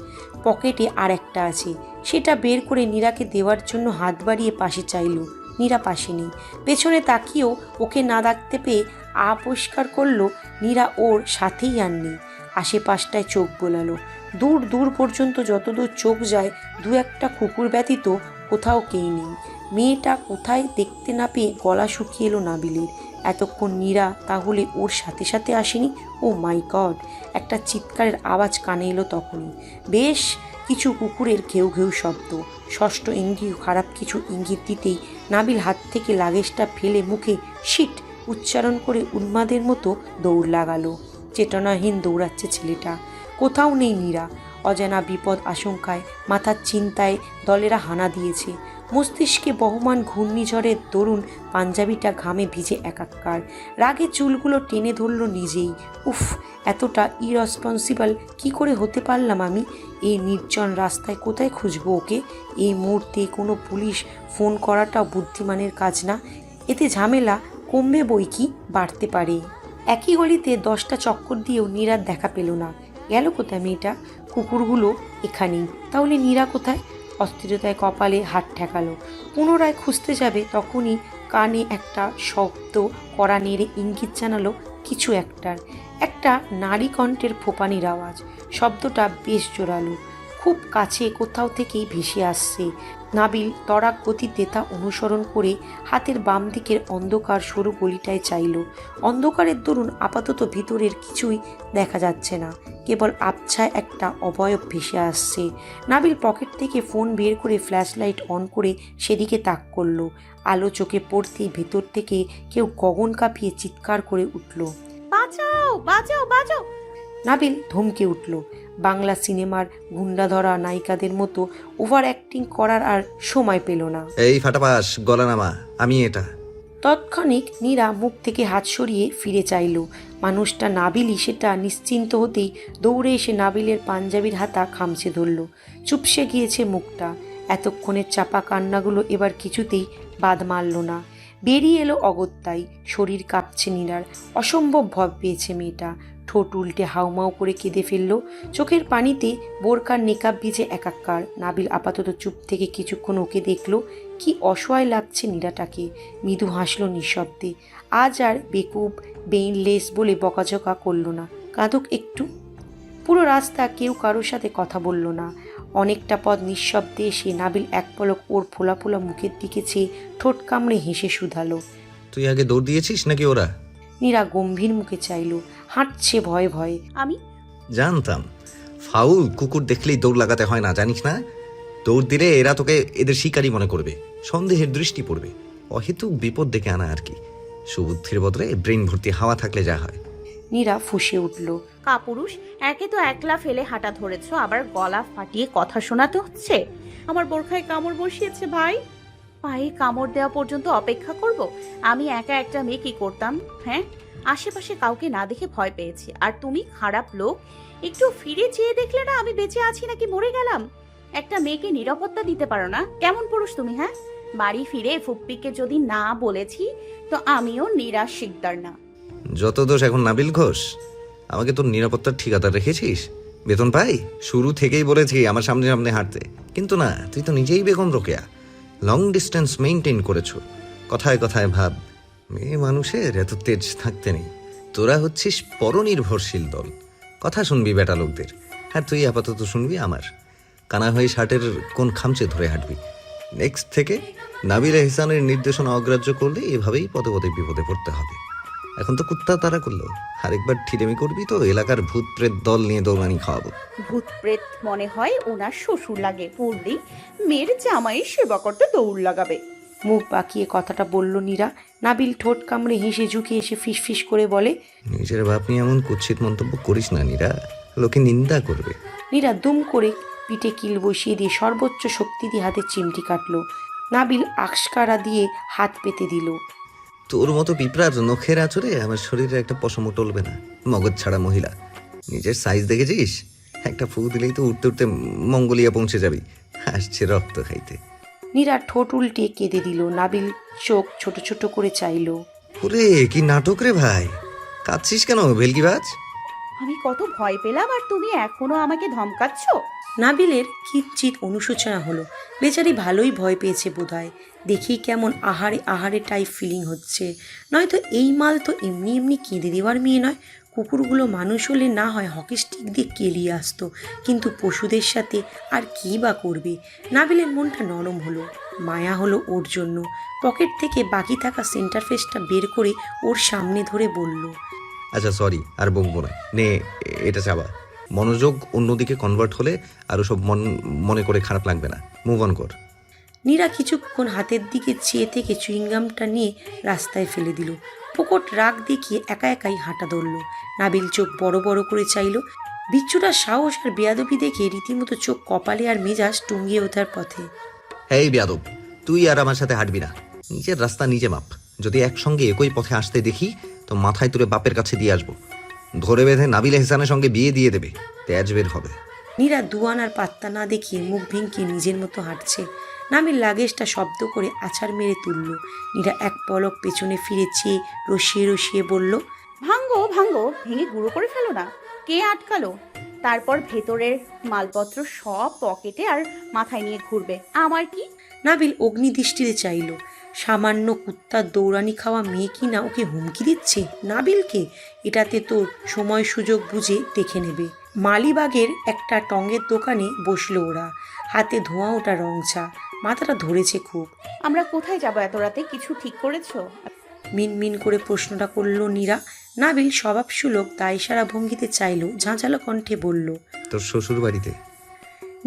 পকেটে আর একটা আছে, সেটা বের করে নীরাকে দেওয়ার জন্য হাত বাড়িয়ে পাশে চাইল। নীরা পাশে নেই। পেছনে তাকিয়েও ওকে না ডাকতে পেয়ে আপরিষ্কার করলো নীরা ওর সাথেই আর নেই। আশেপাশটায় চোখ বোলালো। দূর দূর পর্যন্ত যতদূর চোখ যায় দু একটা কুকুর ব্যতীত কোথাও কেউ নেই। মেয়েটা কোথায় দেখতে না পেয়ে গলা শুকিয়ে এলো নাবিলের। এতক্ষণ নীরা তাহলে ওর সাথে সাথে আসেনি? ও মাই গড! একটা চিৎকারের আওয়াজ কানে এলো তখনই। বেশ কিছু কুকুরের ঘেউ ঘেউ শব্দ। ষষ্ঠ ইঙ্গিত খারাপ কিছু ইঙ্গিত দিতেই নাবিল হাত থেকে লাগেজটা ফেলে মুখে শিট উচ্চারণ করে উন্মাদের মতো দৌড় লাগালো। চেতনাহীন দৌড়াচ্ছে ছেলেটা। কোথাও নেই নীরা। অজানা বিপদ আশঙ্কায় মাথার চিন্তায় দলেরা হানা দিয়েছে। মস্তিষ্কে বহমান ঘূর্ণিঝড়ের দরুন পাঞ্জাবিটা ঘামে ভিজে একাকার। রাগে চুলগুলো টেনে ধরল নিজেই। উফ, এতটা ইররেসপন্সিবল কি করে হতে পারলাম আমি? এই নির্জন রাস্তায় কোথায় খুঁজবো ওকে? এই মুহূর্তে কোনো পুলিশ ফোন করাটাও বুদ্ধিমানের কাজ না। এতে ঝামেলা কমবে বই কি বাড়তে পারে। একই গলিতে 10টা চক্কর দিয়েও নীরার দেখা পেল না। গেল কোথায় মেয়েটা? কুকুরগুলো এখানেই, তাহলে নীরা কোথায়? অস্থিরতায় কপালে হাত ঠেকালো। পুনরায় খুঁজতে যাবে তখনই কানে একটা শব্দ কড়া নেড়ে ইঙ্গিত জানালো কিছু একটা নারী কণ্ঠের ফোপানির আওয়াজ। শব্দটা বেশ জোরালো, খুব কাছে কোথাও থেকেই ভেসে আসছে। নাবিল তড়া গতিতে তা অনুসরণ করে হাতের বাম দিকের অন্ধকার সরু গলিটায় চাইল। অন্ধকারের দরুন আপাতত ভিতরের কিছুই দেখা যাচ্ছে না, কেবল আবছায় একটা অবয়ব ভেসে আসছে। নাবিল পকেট থেকে ফোন বের করে ফ্ল্যাশ লাইট অন করে সেদিকে তাক করলো। আলো চোখে পড়তেই ভেতর থেকে কেউ গগন কাঁপিয়ে চিৎকার করে উঠল, বাঁচাও বাঁচাও বাঁচাও! নাবিল ধমকে উঠল। বাংলা সিনেমার গুন্ডাধরা নায়িকাদের মতো ওভার অ্যাক্টিং করার আর সময় পেল না। এই ফাটাপাস, গলা নামা, আমি এটা। তৎক্ষণিক নীরা মুখ থেকে হাত সরিয়ে ফিরে চাইল। মানুষটা নাবিলই সেটা নিশ্চিন্ত হতেই দৌড়ে এসে নাবিলের পাঞ্জাবির হাতা খামচে ধরল। চুপসে গিয়েছে মুখটা। এতক্ষণের চাপা কান্নাগুলো এবার কিছুতেই বাদ মারল না। বেরিয়ে এলো অগত্যাই। শরীর কাঁপছে নীরার। অসম্ভব ভয় পেয়েছে মেয়েটা। ঠোঁট উল্টে হাউমাউ করে কেঁদে ফেলল। চোখের পানিতে বোরকার নেকাব ভিজে একাকার। নাবিল আপাতত চুপ থেকে কিছুক্ষণ ওকে দেখল। কি অসহায় লাগছে নীরাটাকে। মৃদু হাসল নিঃশব্দে। আজ আর বেকুব বেইনলেস বলে বকাঝকা করল না। কাঁদুক একটু। পুরো রাস্তা কেউ কারোর সাথে কথা বলল না। অনেকটা পথ নিঃশব্দে এসে নাবিল এক পলক ওর ফোলা ফোলা মুখের দিকে চেয়ে ঠোঁট কামড়ে হেসে শুধালো, তুই আগে দৌড় দিয়েছিস নাকি ওরা? নীরা গম্ভীর মুখে চাইল। হাঁটছে ভয়ে ভয়ে। আমি জানতাম, ফাউল কুকুর দেখলেই দৌড় লাগাতে হয় না, জানিস না? দৌড় দিলে এরা তোকে এদের শিকারী মনে করবে, সন্দেহের দৃষ্টি পড়বে। অহেতুক বিপদ ডেকে আনা আর কি। সুবুদ্ধির বদলে ব্রেন ভর্তি হাওয়া থাকলে যা হয়। নীরা ফুঁসে উঠল। কাপুরুষ, একে তো একলা ফেলে হাঁটা ধরেছো, আবার গলা ফাটিয়ে কথা শোনাতে হচ্ছে। আমার বোরখায় কামড় বসিয়েছে ভাই। পায়ে কামড় দেওয়া পর্যন্ত অপেক্ষা করব? আমি একা একটা মেয়ে কি করতাম? হ্যাঁ, আশেপাশে কাউকে না দেখে ভয় পেয়েছি। আর তুমি খারাপ লোক, একটু ফিরে চেয়ে দেখলে না আমি বেঁচে আছি নাকি মরে গেলাম? একটা মেয়েকে নিরাপত্তা দিতে পারো না? কেমন পুরুষ তুমি? হ্যাঁ, বাড়ি ফিরে ফুপ্পিকে যদি না বলেছি তো আমিও নিরাশ শিকদার না। যত দোষ এখন নাবিল ঘোষ। আমাকে তোর নিরাপত্তার ঠিকাদার রেখেছিস? বেতন পাই? শুরু থেকেই বলেছি আমার সামনে সামনে হাঁটতে, কিন্তু না, তুই তো নিজেই Begum Rokeya. Long distance maintain করেছ। কথায় কথায় ভাব, মেয়ে মানুষের এত তেজ থাকতে নেই। তোরা হচ্ছিস পরনির্ভরশীল দল। কথা শুনবি বেটা লোকদের, আর তুই আপাতত শুনবি আমার। কানা হয়ে শার্টের কোন খামচে ধরে হাঁটবি। নেক্সট থেকে নাবিল এহসানের নির্দেশনা অগ্রাহ্য করলে এভাবেই পদে পদে বিপদে পড়তে হবে। এখন তো কুত্তা তারা করলো, আরেকবার ঠিরেমি করবি তো এলাকার ভূত প্রেত দল নিয়ে দৌড়ানি খাওয়াবো। ভূত প্রেত মনে হয় ওনার শ্বশুর লাগে, পড়লি মেয়ের জামাই সেবা করতে দৌড় লাগাবে। মুখ বাঁকিয়ে কথাটা বলল নীরা। নাবিল ঠোঁট কামড়ে হেসে ঝুঁকে এসে ফিসফিস করে বলে, নিজের বাপ নিয়ে এমন কুৎসিত মন্তব্য করিস না নীরা, লোকে নিন্দা করবে। নীরা দুম করে পিঠে কিল বসিয়ে দিয়ে সর্বোচ্চ শক্তি দিয়ে হাতের চিমটি কাটলো। নাবিল আকস্কারা দিয়ে হাত পেতে দিল। তোর মতো পিঁপড়ার নখের আচরে আমার শরীরে একটা পশমও টলবে না, মগজ ছাড়া মহিলা। নিজের সাইজ দেখেছিস? একটা ফু দিলেই তো উঠতে উঠতে মঙ্গোলিয়া পৌঁছে যাবি। আসছে রক্ত খাইতে। নীরা ঠোঁট উল্টে কেঁদে দিল। নাবিল চোখ ছোট ছোট করে চাইল। ওরে কি নাটক রে ভাই, কাঁদছিস কেন ভেলকিবাজ? আমি কত ভয় পেলাম আর তুমি এখনো আমাকে ধমকাচ্ছ। নাবিলের কিঞ্চিত অনুশোচনা হলো। বেচারি ভালোই ভয় পেয়েছে বোধহয়। দেখি কেমন আহারে আহারে টাইপ ফিলিং হচ্ছে। নয়তো এই মাল তো এমনি এমনি কেঁদে দেওয়ার মেয়ে নয়। কুকুরগুলো মানুষ হলে না হয় হকি স্টিক দিয়ে কেলিয়ে আসতো, কিন্তু পশুদের সাথে আর কী বা করবে। নাবিলের মনটা নরম হলো, মায়া হলো ওর জন্য। পকেট থেকে বাকি থাকা সেন্টারফেসটা বের করে ওর সামনে ধরে বলল, আচ্ছা সরি, আর বকবো না, নে এটা চাবা। মনোযোগ অন্যদিকে কনভার্ট হলে আরো সব মনে করে খারাপ লাগবে না। মুভ অন কর। নীরা কিছুক্ষণ হাতের দিকে চেয়ে থেকে চুইংগামটা নিয়ে রাস্তায় ফেলে দিল। পোকট রাগ দেখিয়ে একা একাই হাঁটা ধরল। নাবিল চোখ বড় বড় করে চাইল। বিচ্ছুটার সাহস আর বেয়াদবি দেখে রীতিমতো চোখ কপালে আর মেজাজ টুঙ্গিয়ে ওঠার পথে। এই বেয়াদব, তুই আর আমার সাথে হাঁটবি না। নিজের রাস্তা নিজে মাপ। যদি একসঙ্গে একই পথে আসতে দেখি তো মাথায় তুলে বাপের কাছে দিয়ে আসবো। ধরে বেঁধে নাবিল এহসানের সঙ্গে বিয়ে দিয়ে দেবে, তেজ বের হবে। নীরা দুয়ানার পাত্তা না দেখিয়ে মুখ ভেঙকে নিজের মতো হাঁটছে। নাবিল লাগেজটা শব্দ করে আছাড় মেরে তুলল। নীরা এক পলক পেছনে ফিরে চেয়ে রসিয়ে রসিয়ে বলল, ভাঙ্গো ভাঙ্গো, ভেঙে গুঁড়ো করে ফেলো না। কে আটকালো? তারপর ভেতরের মালপত্র সব পকেটে আর মাথায় নিয়ে ঘুরবে। আমার কি? নাবিল অগ্নিদৃষ্টিতে চাইল। সামান্য কুত্তার দৌড়ানি খাওয়া মেয়ে কি না ওকে হুমকি দিচ্ছে? নাবিলকে এটাতে তো সময় সুযোগ বুঝে দেখে নেবে। মালিবাগের একটা টঙের দোকানে বসলো ওরা। হাতে ধোঁয়া ওটা রং চা, মাথাটা ধরেছে খুব। আমরা কোথায় যাবো এত রাতে? কিছু ঠিক করেছো? মিনমিন করে প্রশ্নটা করলো নীরা। নাবিল স্বভাবসুলভ দায়সারা ভঙ্গিতে চাইল, ঝাঁঝালো কণ্ঠে বলল, তোর শ্বশুর বাড়িতে।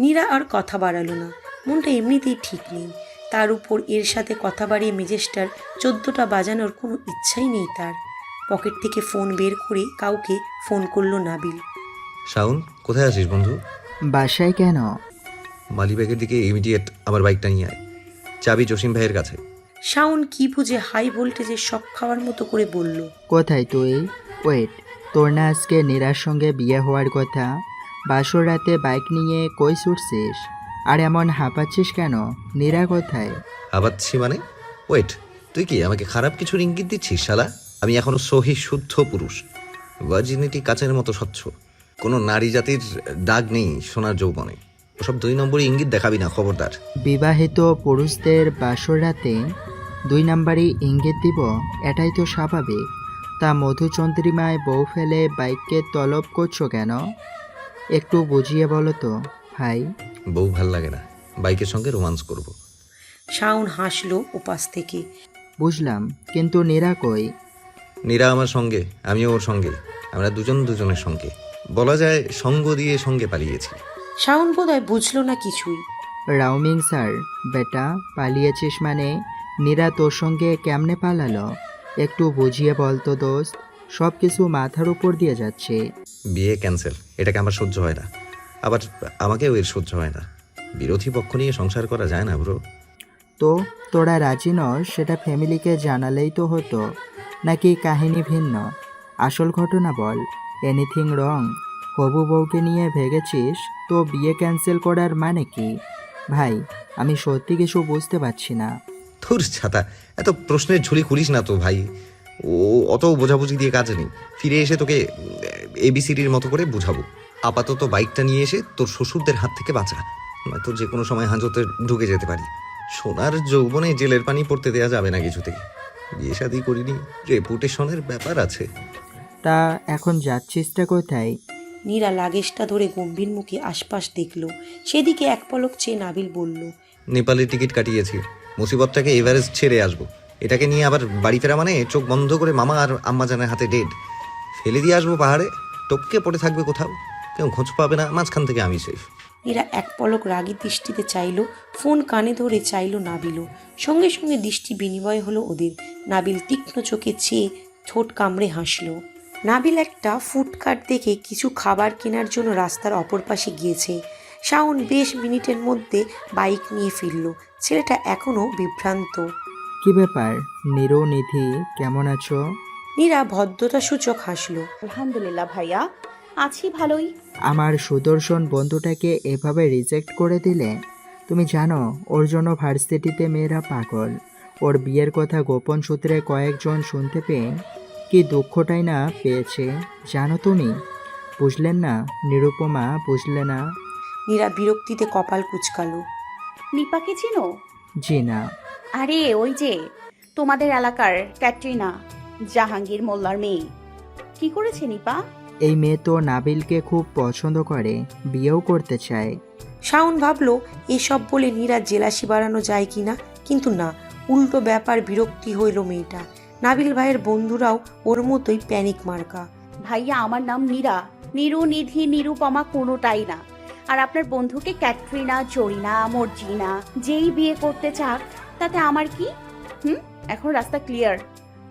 নীরা আর কথা বাড়ালো না। মনটা এমনিতেই ঠিক নেই, তার উপর এর সাথে কথা বাড়িয়ে মেজেস্টার 14টা বাজানোর কোনো ইচ্ছাই নেই তার। পকেট থেকে ফোন বের করে কাউকে ফোন করলো নাবিল। শাওন, কোথায় আছিস বন্ধু? বাসায় কেন? মালিবাগের দিকে ইমিডিয়েট আমার বাইকটা নিয়ে আয়। চাবি জসিম ভাইয়ের কাছে। শাওন কি বুঝে হাই ভোল্টেজের শক খাওয়ার মতো করে বলল, কোথায় তুই? ওয়েট, তোর না আজকে নীরার সঙ্গে বিয়ে হওয়ার কথা? বাসর রাতে বাইক নিয়ে কই ছুটছিস? আর এমন হাঁপাচ্ছিস কেন? নীরা কোথায়? আবাচ্ছি মানে? ওয়েট, তুই কি আমাকে খারাপ কিছুর ইঙ্গিত দিচ্ছিস শালা? আমি এখনো সহি শুদ্ধ পুরুষ, ভার্জিনিটি কাচের মতো স্বচ্ছ। কোনো নারী জাতির দাগ নেই সোনার যৌবনে। ওসব 2 নম্বরই ইঙ্গিত দেখাবি না, খবরদার। বিবাহিত পুরুষদের বাসর রাতে 2 নাম্বারই ইঙ্গিত দিব, এটাই তো স্বাভাবিক। তা মধুচন্দ্রিমায় বউ ফেলে বাইককে তলব করছো কেন? একটু বুঝিয়ে বলো তো ভাই। বউ ভাল লাগে না, বাইকের সঙ্গে রোমান্স করব। শাওন হাসলো ওপাশ থেকে। বুঝলাম, কিন্তু নীরা কই? নীরা আমার সঙ্গে, আমিও ওর সঙ্গে। আমরা দুজন দুজনের সঙ্গে, বলা যায় সঙ্গ দিয়ে সঙ্গে পালিয়েছি। শাওন বোধহয় বুঝলো না কিছুই। রাউমিং স্যার, বেটা পালিয়েছিস মানে নীরা তোর সঙ্গে কেমনে পালালো? একটু বুঝিয়ে বলতো দোস্ত, সব কিছু মাথার উপর দিয়ে যাচ্ছে। বিয়ে ক্যান্সেল, এটাকে আমার সহ্য হয় না। আবার আমাকেও এর সহ্য হয় না। বিরোধী পক্ষ নিয়ে সংসার করা যায় না ব্রো। তো তোরা রাজি নস সেটা ফ্যামিলিকে জানালেই তো হতো, নাকি কাহিনী ভিন্ন? আসল ঘটনা বল, এনিথিং রং? হবু বউকে নিয়ে ভেগেছিস তো বিয়ে ক্যান্সেল করার মানে কি? ভাই, আমি সত্যি কিছু বুঝতে পারছি না। ধুর ছাতা, এত প্রশ্নের ঝুলি খুলিস না তো ভাই। ও অত বোঝাবুঝি দিয়ে কাজ নেই। ফিরে এসে তোকে এবিসিডির মতো করে বুঝাবো। আপাতত বাইকটা নিয়ে এসে তোর শ্বশুরদের হাত থেকে বাঁচা, নয়তো যে কোনো সময় হাজতে ঢুকে যেতে পারি। সোনার যৌবনে জেলের পানি পড়তে দেওয়া যাবে না কিছুতেই। বিয়ে শাদি করিনি, রেপুটেশনের ব্যাপার আছে। তা এখন যাচ্ছিসটা কোথায়? নীরা লাগেজটা ধরে গম্ভীর মুখে আশপাশ দেখল। সেদিকে এক পলক চেয়ে নাবিল বলল, নেপালের টিকিট কাটিয়েছি। মুসিবতটাকে এভারেস্ট ছেড়ে আসবো। এটাকে নিয়ে আবার বাড়ি ফেরা মানে চোখ বন্ধ করে মামা আর আম্মাজানের হাতে ডেড ফেলে দিয়ে আসবো পাহাড়ে। টপকে পড়ে থাকবে কোথাও, কেউ খোঁজ পাবে না, মাঝখান থেকে আমি সেফ। নীরা এক পলক রাগী দৃষ্টিতে চাইল, ফোন কানে ধরে চাইল নাবিলও। সঙ্গে সঙ্গে দৃষ্টি বিনিময় হলো ওদের। নাবিল তীক্ষ্ণ চোখে চেয়ে ঠোঁট কামড়ে হাসল। নাবিল একটা ফুডকার্ট দেখে কিছু খাবার কেনার জন্য রাস্তার অপর পাশে গিয়েছে। শাওন বেশ মিনিটের মধ্যে বাইক নিয়ে ফিরল। ছেলেটা এখনও বিভ্রান্ত। কি ব্যাপার নিরো, নিধি কেমন আছো? নীরা ভদ্রতা সূচক হাসল। আলহামদুলিল্লাহ ভাইয়া, আছি ভালোই। আমার সুদর্শন বন্ধুটাকে এভাবে রিজেক্ট করে দিলে? তুমি জানো ওর জন্য ভার্সিটিতে মেয়েরা পাগল। ওর বিয়ের কথা গোপন সূত্রে কয়েকজন শুনতে পেয়ে কি দুঃখটাই না পেয়েছে জানো তুমি? বুঝলেন না নিরুপমা, বুঝলে না? নীরা বিরক্তিতে কপাল কুঁচকালো। নিপাকে চিনো? জি না। আরে ওই যে তোমাদের এলাকার ক্যাটরিনা, জাহাঙ্গীর মোল্লার মেয়ে। কি করেছে নিপা? এই মেয়ে তো নাবিলকে খুব পছন্দ করে, বিয়েও করতে চায়। শাওন ভাবল এসব বলে নীরা জেলাসি বাড়ানো যায় কিনা, কিন্তু না, উল্টো ব্যাপার বিরক্তি হইল মেয়েটা। নাবিল ভাইয়ের বন্ধুরাও ওর মতোই প্যানিক মার্কা। ভাইয়া আমার নাম নীরা, নিরু, নিধি, নিরুপমা কোনোটাই না। আর আপনার বন্ধুকে ক্যাটরিনা, জরিনা, মর্জিনা যেই বিয়ে করতে চাক তাতে আমার কি? এখন রাস্তা ক্লিয়ার,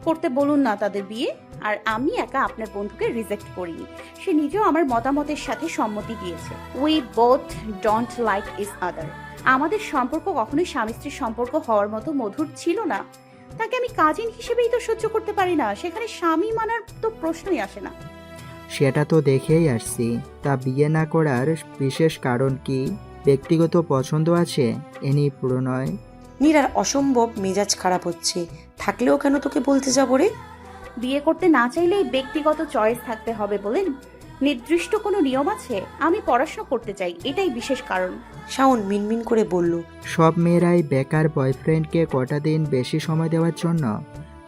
করতে বলুন না তাদের বিয়ে। আর আমি একা আপনার বন্ধুকে রিজেক্ট করিনি, সে নিজেও আমার মতামতের সাথে সম্মতি দিয়েছে। We both don't like each other. আমাদের সম্পর্ক কখনোই স্বামী স্ত্রীর সম্পর্ক হওয়ার মতো মধুর ছিল না। তাকে আমি কাজিন হিসেবেই তো সহ্য করতে পারি না, সেখানে স্বামী মানার তো প্রশ্নই আসে না। সেটা তো দেখেই আসছি। তা বিয়ে না করার বিশেষ কারণ কি? ব্যক্তিগত পছন্দ আছে, এনি প্রণয়? নীরার অসম্ভব মেজাজ খারাপ হচ্ছে। থাকলেও কেন তোকে বলতে যাবো রে? বিয়ে করতে না চাইলেই ব্যক্তিগত চয়েস থাকতে হবে বলেন? নির্দিষ্ট কোনো নিয়ম আছে? আমি পড়াশোনা করতে চাই, এটাই বিশেষ কারণ। শাওন মিনমিন করে বলল, সব মেয়েরাই বেকার বয়ফ্রেন্ডকে কটা দিন বেশি সময় দেওয়ার জন্য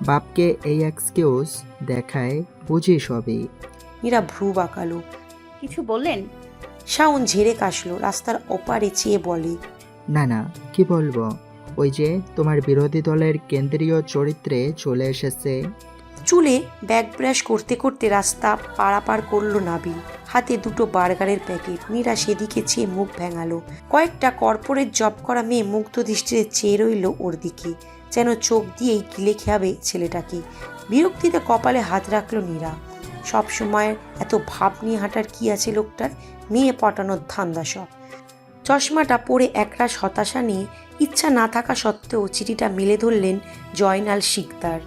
বাপকে এই এক্সকিউজ দেখায়, বুঝি সবই। নীরা ভ্রু বাঁকালো। কিছু বললেন? শাওন ঝেড়ে কাশলো, রাস্তার ওপারে চেয়ে বলে, না না, কি বলবো, ওই যে তোমার বিরোধী দলের কেন্দ্রীয় চরিত্রে চলে এসেছে। চুলে ব্যাগ ব্রাশ করতে করতে রাস্তা পারাপার করলো নাবিল, হাতে দুটো বার্গারের প্যাকেট। নীরা সেদিকে চেয়ে মুখ ভেঙালো। কয়েকটা কর্পোরেট জব করা মেয়ে মুগ্ধ দৃষ্টিতে চেয়ে রইল ওর দিকে, যেন চোখ দিয়েই গিলে খেয়াবে ছেলেটাকে। বিরক্তিতে কপালে হাত রাখলো নীরা। সব সময় এত ভাব নিয়ে হাঁটার কি আছে লোকটার? মেয়ে পটানোর ধান্দা সব। চশমাটা পরে একরাশ হতাশা নিয়ে ইচ্ছা না থাকা সত্ত্বেও চিঠিটা মেলে ধরলেন জয়নাল শিকদার।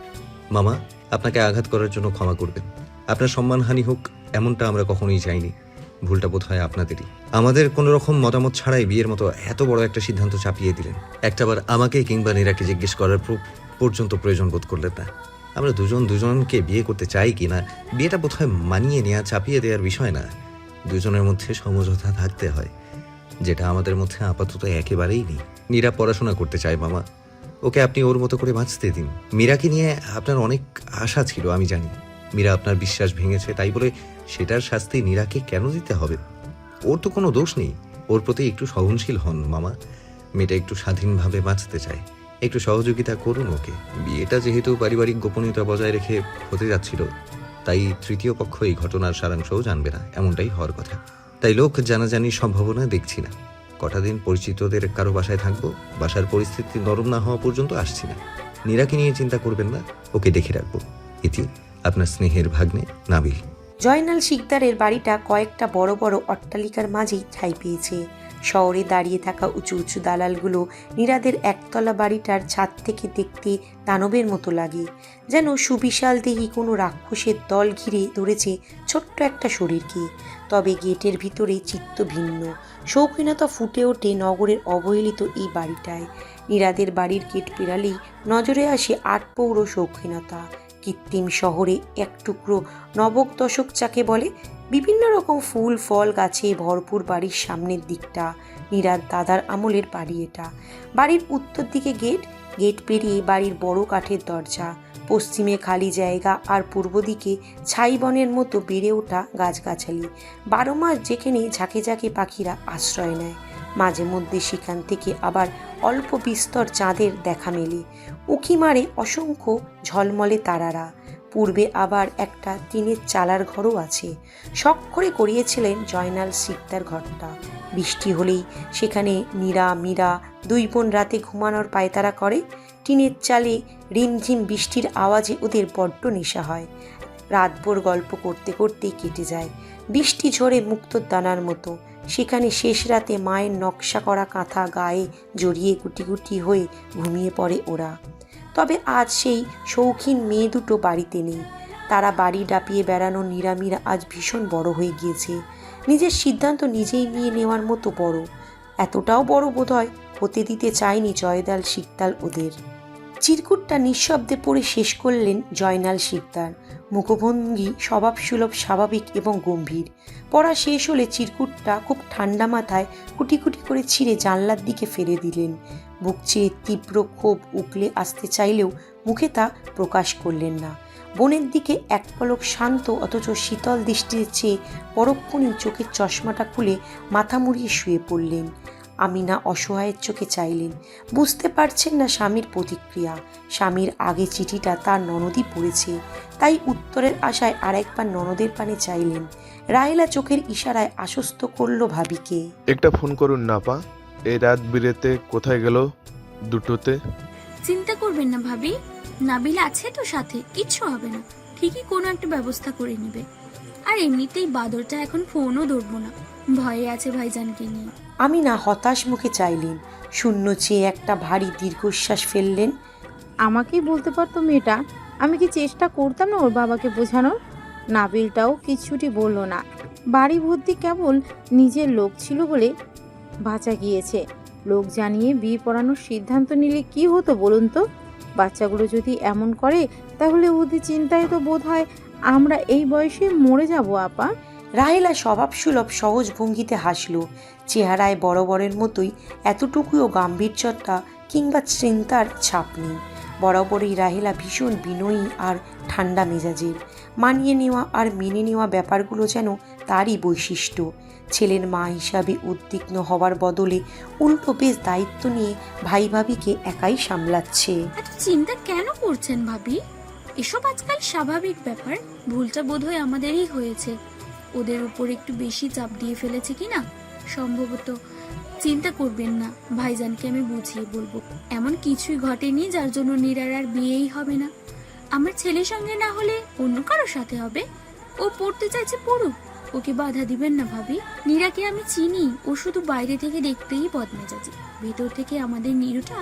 মামা, আপনাকে আঘাত করার জন্য ক্ষমা করবেন। আপনার সম্মানহানি হোক এমনটা আমরা কখনোই চাইনি। ভুলটা বোধ হয় আপনাদেরই। আমাদের কোনো রকম মতামত ছাড়াই বিয়ের মতো এত বড় একটা সিদ্ধান্ত চাপিয়ে দিলেন। একটাবার আমাকে কিংবা নীরাকে জিজ্ঞেস করার পর্যন্ত প্রয়োজন বোধ করলেন না। আমরা দুজনকে বিয়ে করতে চাই কি না, বিয়েটা বোধ হয় মানিয়ে নেওয়া, চাপিয়ে দেওয়ার বিষয় না। দুজনের মধ্যে সমঝোতা থাকতে হয়, যেটা আমাদের মধ্যে আপাতত একেবারেই নেই। নীরা পড়াশোনা করতে চায় মামা, ওকে আপনি ওর মতো করে বাঁচতে দিন। মীরাকে নিয়ে আপনার অনেক আশা ছিল, আমি জানি। মীরা আপনার বিশ্বাস ভেঙেছে, তাই বলে সেটার শাস্তি নীরাকে কেন দিতে হবে? ওর তো কোনো দোষ নেই। ওর প্রতি একটু সহনশীল হন মামা। মেয়েটা একটু স্বাধীনভাবে বাঁচতে চায়, একটু সহযোগিতা করুন ওকে। বিয়েটা যেহেতু পারিবারিক গোপনীয়তা বজায় রেখে হতে যাচ্ছিল, তাই তৃতীয় পক্ষ এই ঘটনার সারাংশও জানবে না, এমনটাই হওয়ার কথা। তাই লোক জানাজানির সম্ভাবনা দেখছি না। কটা দিন পরিচিতদের কারো বাসায় থাকবো। বাসার পরিস্থিতি নরম না হওয়া পর্যন্ত আসছি না। নীরাকে নিয়ে চিন্তা করবেন না, ওকে দেখে রাখবো। ইতি, আপনার স্নেহের ভাগ্নে নাবিল। জয়নাল শিকদারের বাড়িটা কয়েকটা বড় বড় অট্টালিকার মাঝেই ঠাঁই পেয়েছে। শহরে দাঁড়িয়ে থাকা উঁচু উঁচু দালালগুলো নীরাদের একতলা বাড়িটার ছাদ থেকে দেখতে দানবের মতো লাগে, যেন সুবিশাল দেহী কোনো রাক্ষসের দল ঘিরে ধরেছে ছোট্ট একটা শরীরকে। তবে গেটের ভিতরে চিত্ত ভিন্ন, শৌখিনতা ফুটে ওঠে নগরের অবহেলিত এই বাড়িটায়। নীরাদের বাড়ির গেট পেরালেই নজরে আসে আটপৌর শৌখিনতা। কৃত্রিম শহরে এক টুকরো নবক দশক যাকে বলে, বিভিন্ন রকম ফুল ফল গাছে ভরপুর বাড়ির সামনের দিকটা। নীরার দাদার আমলের বাড়ি এটা। বাড়ির উত্তর দিকে গেট, গেট পেরিয়ে বাড়ির বড় কাঠের দরজা। পশ্চিমে খালি জায়গা আর পূর্ব দিকে ছাই বনের মতো বেড়ে ওঠা গাছগাছালি। 12 মাস যেখানে ঝাঁকে ঝাঁকে পাখিরা আশ্রয় নেয়। মাঝে মধ্যে সেখান থেকে আবার অল্প বিস্তর চাঁদের দেখা মেলে। উঁকি মারে অসংখ্য ঝলমলে তারারা। পূর্বে আবার একটা টিনের চালার ঘরও আছে। শখ করে করিয়েছিলেন জয়নাল শিকদার ঘরটা। বৃষ্টি হলেই সেখানে নীরা মীরা 2 বোন রাতে ঘুমানোর পায়তারা করে। টিনের চালে রিমঝিম বৃষ্টির আওয়াজে ওদের বড্ড নেশা হয়। রাতভর গল্প করতে করতেই কেটে যায়। বৃষ্টি ঝরে মুক্তোর দানার মতো। সেখানে শেষ রাতে মায়ের নকশা করা কাঁথা গায়ে জড়িয়ে গুটি গুটি হয়ে ঘুমিয়ে পড়ে ওরা। তবে আজ সেই শৌখিন মেয়ে দুটো বাড়িতে নেই। তারা বাড়ি ডাপিয়ে বেড়ানো নীরামিরা আজ ভীষণ বড় হয়ে গিয়েছে। নিজের সিদ্ধান্ত নিজেই নিয়ে নেওয়ার মতো বড়। এতটাও বড় বোধহয় হতে দিতে চায়নি জয়নাল শিকদার ওদের। চিরকুটটা নিঃশব্দে পড়ে শেষ করলেন জয়নাল শিকদার। মুখভঙ্গি স্বভাবসুলভ, স্বাভাবিক এবং গম্ভীর। পড়া শেষ হলে চিরকুটটা খুব ঠান্ডা মাথায় কুটি কুটি করে ছিঁড়ে জানলার দিকে ফেলে দিলেন। বুক চেয়ে তীব্র ক্ষোভ উকলে আসতে চাইলেও মুখে তা প্রকাশ করলেন না। বোনের দিকে এক পলক শান্ত অথচ শীতল দৃষ্টিতে চেয়ে পরক্ষণেই চোখের চশমাটা খুলে মাথা মুড়িয়ে শুয়ে পড়লেন। আমিনা অসহায়ের চোখে চাইলেন। বুঝতে পারছেন না স্বামীর প্রতিক্রিয়া। স্বামীর আগে চিঠিটা তার ননদই পড়েছে, তাই উত্তরের আশায় আরেকবার ননদের পানে চাইলেন। রাহেলা চোখের ইশারায় আশ্বস্ত করল ভাবিকে। একটা ফোন করুন না পা, এই রাত বিরেতে কোথায় গেল দুটোতে? চিন্তা করবেন না ভাবি, নাবিল আছে তো সাথে, কিচ্ছু হবে না, ঠিকই কোনো একটা ব্যবস্থা করে নেবে। আর এমনিতেই বাদরটা এখন ফোনও ধরবো না, ভয়ে আছে ভাইজানকে নিয়ে। আমিনা হতাশ মুখে চাইলেন। শূন্য চেয়ে একটা ভারী দীর্ঘশ্বাস ফেললেন। আমাকেই বলতে পারতো মেয়েটা, আমি কি চেষ্টা করতাম না ওর বাবাকে বোঝানোর? নাবিলটাও কিছুটি বলল না। বাড়ি ভর্তি কেবল নিজের লোক ছিল বলে বাঁচা গিয়েছে। লোক জানিয়ে বিয়ে পড়ানোর সিদ্ধান্ত নিলে কি হতো বলুন তো? বাচ্চাগুলো যদি এমন করে তাহলে ওদের চিন্তায় তো বোধ হয় আমরা এই বয়সে মরে যাব আপা। রাহেলা স্বভাবসুলভ সহজ ভঙ্গিতে হাসল। চেহারায় বরাবরের মতোই এতটুকুও গাম্ভীর্যতা কিংবা চিন্তার ছাপ নেই। বরাবরই রাহেলা ভীষণ বিনয়ী আর ঠান্ডা মেজাজের। মানিয়ে নেওয়া আর মেনে নেওয়া ব্যাপারগুলো যেন তারই বৈশিষ্ট্য। ছেলের মা হিসাবে উদ্বিগ্ন হওয়ার বদলে উল্টো বেশ দায়িত্ব নিয়ে ভাই ভাবিকে একাই সামলাচ্ছে। এত চিন্তা কেন করছেন ভাবি? এসব আজকাল স্বাভাবিক ব্যাপার। ভুলটা বোধহয় আমাদেরই হয়েছে, ওদের উপর একটু বেশি চাপ দিয়ে ফেলেছে কিনা সম্ভবত। চিন্তা করবেন না, ভাইজানকে আমি বুঝিয়ে বলবো। এমন কিছুই ঘটেনি যার জন্য নীরার আর বিয়েই হবে না। আমার ছেলের সঙ্গে না হলে অন্য কারোর সাথে হবে। ও পড়তে চাইছে পড়ুক, ওকে বাধা দিবেন না ভাবি। নীরাকে আমি চিনি, ও শুধু বাইরে থেকে দেখতেই বদমেজাজি, ভেতর থেকে আমাদের নীরুটা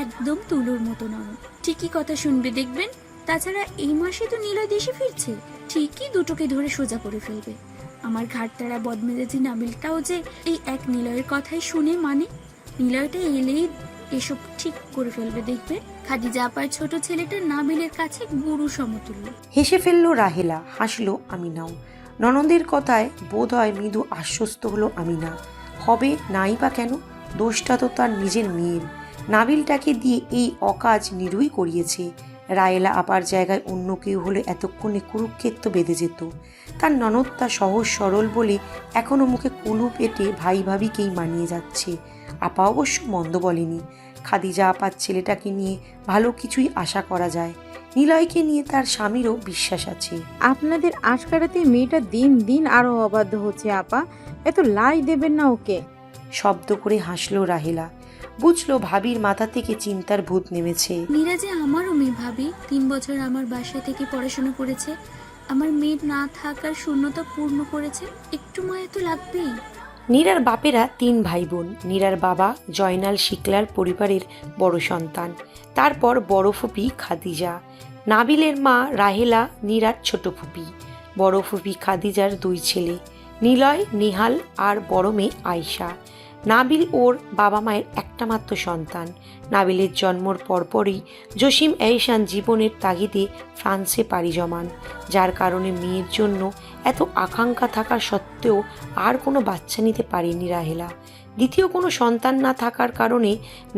একদম তুলোর মতো নরম। ঠিকই কথা শুনবে দেখবেন। তাছাড়া এই মাসে তো নীলয় দেশে ফিরছে, ঠিকই দুটোকে ধরে সোজা করে ফেলবে। আমার ঘাটতারা বদমেজাজি নাবিলটাও যে এই এক নিলয়ের কথাই শুনে মানে, নিলয়টা এলেই এসব ঠিক করে ফেলবে দেখবে। খাদিজা আপার ছোট ছেলেটা নাবিলের কাছে গুরু সমতুল্য। হেসে ফেলল রাহেলা, হাসলো আমিনাও। ননদের কথায় বোধ হয় মৃদু আশ্বস্ত হলো আমিনা। হবে নাই বা কেন, দোষটা তো তার নিজের মেয়ের। নাবিলটাকে দিয়ে এই অকাজ নীরুই করিয়েছে। রাহেলা আপার জায়গায় অন্য কেউ হলে এতক্ষণে কুরুক্ষেত্র বেঁধে যেত। তার ননদটা সহজ সরল বলে এখনও মুখে কুলু পেটে ভাই ভাবিকেই মানিয়ে যাচ্ছে। আপা অবশ্য মন্দ বলেনি। খাদিজা আপার ছেলেটাকে নিয়ে ভালো কিছুই আশা করা যায়। নিলয়কে নিয়ে তার স্বামীরও বিশ্বাস আছে। আপনাদের আশকারাতে মেয়েটা দিন দিন আরো অবাধ্য হচ্ছে আপা। এত লাই দেবেন না ওকে। শব্দ করে হাসলো রাহেলা। বুঝলো ভাবির মাথা থেকে চিন্তার ভূত নেমেছে। মীরা যে আমারও মেয়ে ভাবি, 3 বছর আমার বাসায় থেকে পড়াশোনা করেছে, আমার মেয়ের না থাকার শূন্যতা পূর্ণ করেছে, একটু মায়া তো লাগবেই। নীরার বাপেরা 3 ভাই বোন। নীরার বাবা জয়নাল শিকলার পরিবারের বড় সন্তান, তারপর বড় ফুপি খাদিজা, নাবিলের মা রাহেলা নীরার ছোট ফুপি, বড় ফুপি খাদিজার 2 ছেলে, নিলয়, নিহাল আর বড় মেয়ে আয়শা। নাবিল ওর বাবা মায়ের একটা মাত্র সন্তান। নাবিলের জন্মর পরপরই জসিম এহসান জীবনের তাগিদে ফ্রান্সে পাড়ি জমান, যার কারণে মেয়ের জন্য এত আকাঙ্ক্ষা থাকা সত্ত্বেও আর কোনো বাচ্চা নিতে পারেনি রাহেলা। দ্বিতীয় কোনো সন্তান না থাকার কারণে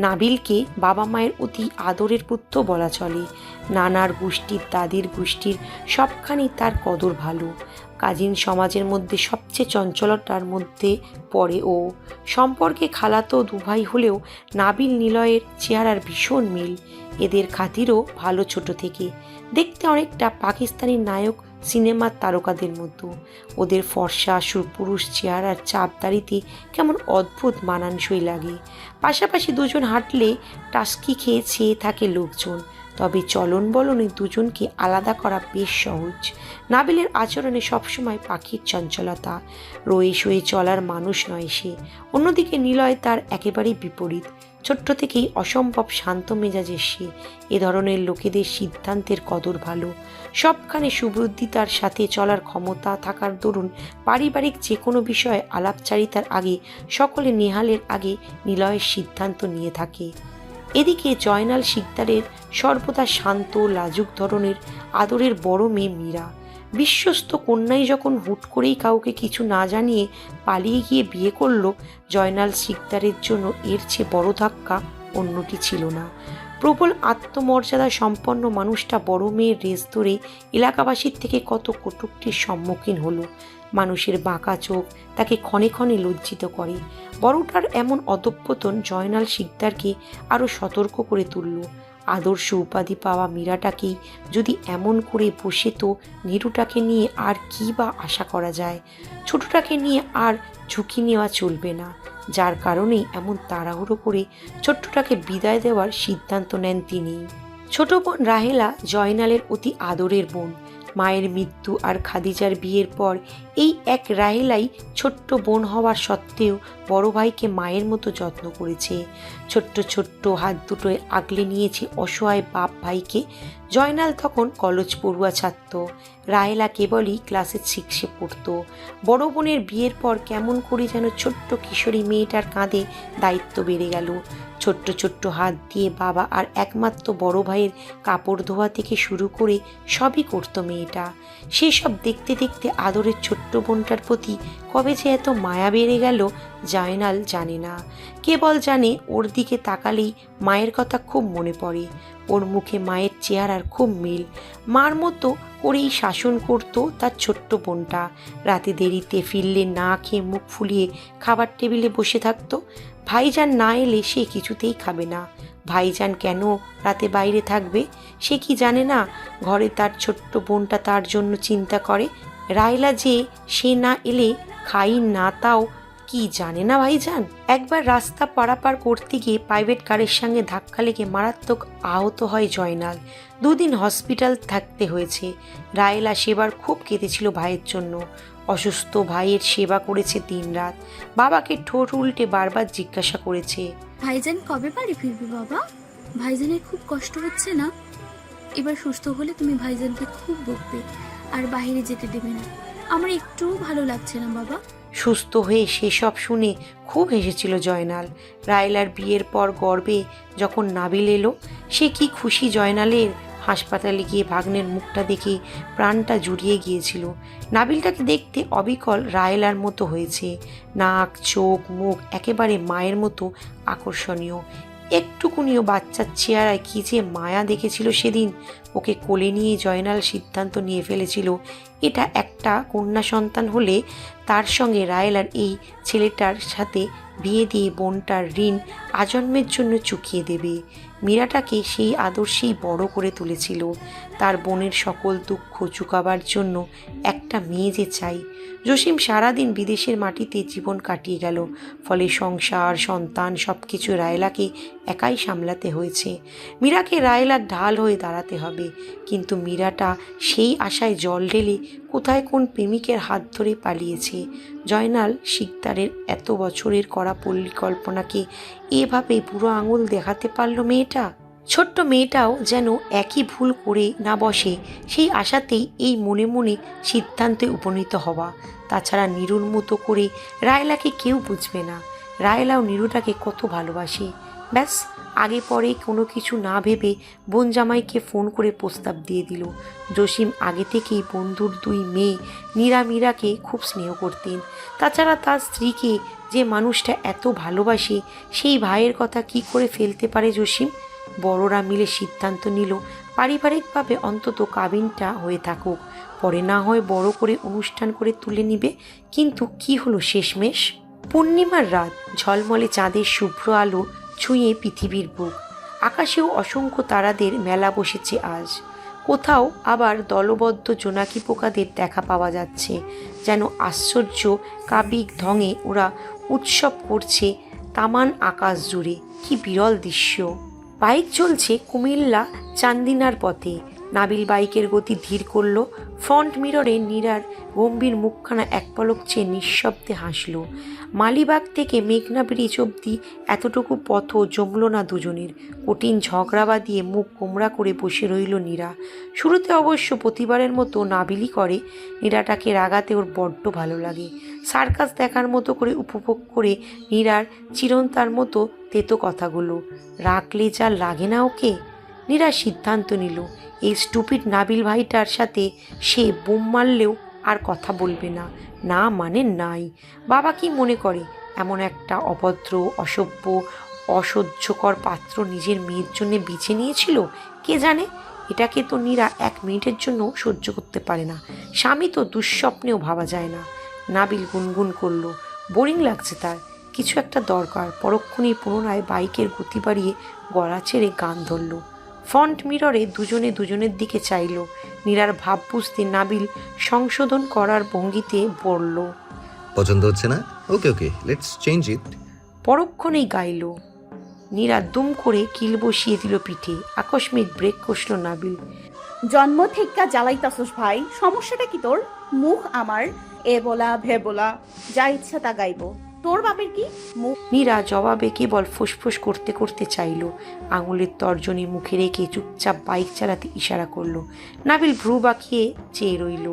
নাবিলকে বাবা মায়ের অতি আদরের পুত্র বলা চলে। নানার গোষ্ঠীর, দাদির গোষ্ঠীর সবখানি তার কদর ভালো। কাজিন সমাজের মধ্যে সবচেয়ে চঞ্চলতার মধ্যে পড়ে ও। সম্পর্কে খালাতো 2 ভাই হলেও নাবিল নিলয়ের চেহারার ভীষণ মিল। এদের খাতিরও ভালো ছোট থেকে। দেখতে অনেকটা পাকিস্তানি নায়ক সিনেমার তারকাদের মতো। ওদের ফর্সা সুপুরুষ চেহারার চাপদারিতে কেমন অদ্ভুত মানানসই লাগে। পাশাপাশি দুজন হাঁটলে টাস্কি খেয়ে ছেয়ে থাকে লোকজন, তবে চলন বলনে দুজনকে আলাদা করা বেশ সহজ। নাবিলের আচরণে সবসময় পাখির চঞ্চলতা, রয়ে শয়ে চলার মানুষ নয় সে। অন্যদিকে নিলয় তার একেবারেই বিপরীত। ছোট্ট থেকেই অসম্ভব শান্ত মেজাজের সে। এ ধরনের লোকেদের সিদ্ধান্তের কদর ভালো। সবখানে সুবুদ্ধিতার সাথে চলার ক্ষমতা থাকার দরুন পারিবারিক যে কোনো বিষয়ে আলাপচারিতার আগে সকলে নেহালের আগে নিলয়ের সিদ্ধান্ত নিয়ে থাকে। এদিকে জয়নাল শিকদারের সর্বদা শান্ত লাজুক ধরনের আদরের বড় মেয়ে মীরা। বিশ্বস্ত কন্যাই যখন হুট করেই কাউকে কিছু না জানিয়ে পালিয়ে গিয়ে বিয়ে করল, জয়নাল শিকদারের জন্য এর চেয়ে বড় ধাক্কা অন্যটি ছিল না। প্রবল আত্মমর্যাদা সম্পন্ন মানুষটা বড় মেয়ের রেস ধরে এলাকাবাসীর থেকে কত কটূক্তির সম্মুখীন হলো। মানুষের বাঁকা চোখ তাকে ক্ষণে ক্ষণে লজ্জিত করে। বড়টার এমন অধঃপতন জয়নাল শিকদারকে আরও সতর্ক করে তুলল। আদর্শ উপাধি পাওয়া মীরাটাকেই যদি এমন করে বসে, তো নিরুটাকে নিয়ে আর কী বা আশা করা যায়? ছোটটাকে নিয়ে আর ঝুঁকি নেওয়া চলবে না, যার কারণেই এমন তাড়াহুড়ো করে ছোট্টটাকে বিদায় দেওয়ার সিদ্ধান্ত নেন তিনি। ছোট বোন রাহেলা জয়নালের অতি আদরের বোন। মায়ের মৃত্যু আর খাদিজার বিয়ের পর এই এক রাহেলাই ছোট্ট বোন হওয়ার সত্ত্বেও বড় ভাইকে মায়ের মতো যত্ন করেছে। ছোট্ট ছোট্ট হাত দুটোয় আগলে নিয়েছে অসহায় বাপ ভাইকে। জয়নাল তখন কলেজ পড়ুয়া ছাত্র, রাহেলা কেবলই ক্লাসে 6-এ পড়তো। বড় বোনের বিয়ের পর কেমন করে যেন ছোট্ট কিশোরী মেয়েটার কাঁধে দায়িত্ব বেড়ে গেল। ছোট্ট ছোট্ট হাত দিয়ে বাবা আর একমাত্র বড় ভাইয়ের কাপড় ধোয়া থেকে শুরু করে সবই করতো মেয়েটা। সেসব দেখতে দেখতে আদরের ছোট্ট বোনটার প্রতি কবে যে এত মায়া বেড়ে গেল জয়নাল জানে না। কেবল জানে ওর দিকে তাকালেই মায়ের কথা খুব মনে পড়ে। ওর মুখে মায়ের চেহারার খুব মিল। মার মতো করেই শাসন করত তার ছোট্ট বোনটা। রাতে দেরিতে ফিরলে না খেয়ে মুখ ফুলিয়ে খাবার টেবিলে বসে থাকতো। ভাইজান না এলে সে কিছুতেই খাবে না। ভাইজান কেন রাতে বাইরে থাকবে সে কি জানে না? ঘরে তার ছোট্ট বোনটা তার জন্য চিন্তা করে। রায়লা যে সে না এলে খাই না, তাও কি জানে না ভাইজান? একবার রাস্তা পারাপার করতে গিয়ে প্রাইভেট কারের সঙ্গে ধাক্কা লেগে মারাত্মক আহত হয় জয়নাল। 2 দিন হসপিটাল থাকতে হয়েছে। রায়লা সেবার খুব কেঁদেছিল ভাইয়ের জন্য। অসুস্থ ভাইয়ের সেবা করেছে দিনরাত। বাবাকে ঠোঁট উল্টে বারবার জিজ্ঞাসা করেছে, ভাইজান কবে বাড়ি ফিরবে বাবা? ভাইজানের খুব কষ্ট হচ্ছে না? এবার সুস্থ হলে তুমি ভাইজানকে খুব বকবে আর বাইরে যেতে দেবে না। আমার একটুও ভালো লাগছে না বাবা। সুস্থ হয়ে সেসব শুনে খুব হেসেছিল জয়নাল। রায়লার বিয়ের পর গর্বে যখন নাবিল এলো, সে কি খুশি জয়নালের। হাসপাতালে গিয়ে ভাগ্নের মুখটা দেখে প্রাণটা জুড়িয়ে গিয়েছিল। নাবিলটাকে দেখতে অবিকল রায়লার মতো হয়েছে। নাক, চোখ, মুখ একেবারে মায়ের মতো আকর্ষণীয়। একটুকুনিও বাচ্চার চেহারায় কি যে মায়া দেখেছিল সেদিন। ওকে কোলে নিয়ে জয়নাল সিদ্ধান্ত নিয়ে ফেলেছিল এটা একটা কন্যা সন্তান হলে তার সঙ্গে রায়লার এই ছেলেটার সাথে বিয়ে দিয়ে বোনটার ঋণ আজন্মের জন্য চুকিয়ে দেবে। মীরাটাকে সেই আদর্শেই বড় করে তুলেছিল। তার বোনের সকল দুঃখ চুকাবার জন্য একটা মেয়ে যে চাই। জসিম সারাদিন বিদেশের মাটিতে জীবন কাটিয়ে গেল, ফলে সংসার সন্তান সব কিছু রায়লাকে একাই সামলাতে হয়েছে। মীরাকে রায়লার ঢাল হয়ে দাঁড়াতে হবে, কিন্তু মীরাটা সেই আশায় জল ঢেলে কোথায় কোন প্রেমিকের হাত ধরে পালিয়েছে। জয়নাল শিকদারের এত বছরের করা পরিকল্পনাকে এভাবে বুড়ো আঙুল দেখাতে পারল মেয়েটা। ছোট্ট মেয়েটাও যেন একই ভুল করে না বসে, সেই আশাতেই এই মনে মনে সিদ্ধান্তে উপনীত হওয়া। তাছাড়া নীরুর মতো করে রায়লাকে কেউ বুঝবে না। রায়লাও নীরুটাকে কত ভালোবাসে। ব্যাস, আগে পরে কোনো কিছু না ভেবে বোন জামাইকে ফোন করে প্রস্তাব দিয়ে দিল। জসিম আগে থেকেই বন্ধুর দুই মেয়ে মীরাকে খুব স্নেহ করতেন। তাছাড়া তার স্ত্রীকে যে মানুষটা এত ভালোবাসে, সেই ভাইয়ের কথা কি করে ফেলতে পারে জসিম? বড়রা মিলে সিদ্ধান্ত নিল পারিবারিকভাবে অন্তত কাবিনটা হয়ে থাকুক, পরে না হয় বড় করে অনুষ্ঠান করে তুলে নিবে। কিন্তু কি হলো শেষমেশ? পূর্ণিমার রাত, ঝলমলে চাঁদের শুভ্র আলো ছুঁয়ে পৃথিবীর বুক। আকাশেও অসংখ্য তারাদের মেলা বসেছে আজ। কোথাও আবার দলবদ্ধ জোনাকি পোকাদের দেখা পাওয়া যাচ্ছে, যেন আশ্চর্য কাবিক ঢঙে ওরা উৎসব করছে তামান আকাশ জুড়ে। কি বিরল দৃশ্য! বাইক চলছে কুমিল্লা চান্দিনার পথে। নাবিল বাইকের গতি ধীর করল। ফ্রন্ট মিররে নীরার গম্ভীর মুখখানা এক পলক চেয়ে নিঃশব্দে হাসল। মালিবাগ থেকে মেঘনা ব্রিজ অবধি এতটুকু পথও জমল না দুজনের। কঠিন ঝগড়া বাঁধিয়ে মুখ কোমড়া করে বসে রইল নীরা। শুরুতে অবশ্য প্রতিবারের মতো নাবিলই করে। নীরাটাকে রাগাতে ওর বড্ড ভালো লাগে। সার্কাস দেখার মতো করে উপভোগ করে নীরার চিরন্তার মতো তেতো কথাগুলো। রাখলে যা লাগে না ওকে। নীরা সিদ্ধান্ত নিল এই স্টুপিড নাবিল ভাইটার সাথে সে বোম মারলেও আর কথা বলবে না। না মানে নাই। বাবা কি মনে করে এমন একটা অভদ্র অসভ্য অসহ্যকর পাত্র নিজের মেয়ের জন্য বেছে নিয়েছিল? কে জানে। এটাকে তো নীরা 1 মিনিটের জন্য সহ্য করতে পারে না। স্বামী তো দুঃস্বপ্নেও ভাবা যায় না। নাবিল গুনগুন করলো, বোরিং লাগছে তার, কিছু একটা দরকার। পরক্ষণেই পুনরায় বাইকের গতি বাড়িয়ে গলা ছেড়ে গান ধরল। ফ্রন্ট মিররে দুজনে দুজনের দিকে চাইল। নীরার ভাব বুঝতে নাবিল সংশোধন করার ভঙ্গিতে বলল, পছন্দ হচ্ছে না? ওকে ওকে, লেটস চেঞ্জ ইট। পরক্ষণেই গাইল। নীরা দুম করে কিল বসিয়ে দিল পিঠে। আকস্মিক ব্রেক কষল নাবিল। জন্ম থেকে জ্বালাইতাছস ভাই, সমস্যাটা কি তোর? মুখ আমার এ বলা ভে বলা, যা ইচ্ছা তা গাইবো। তোর বাপের কি মুখ? নীরা জবাবে কেবল ফুসফুস করতে করতে চাইল। আঙুলের তর্জনী মুখে রেখে চুপচাপ বাইক চালাতে ইশারা করলো। নাবিল ভ্রু বাঁকিয়ে চেয়ে রইল।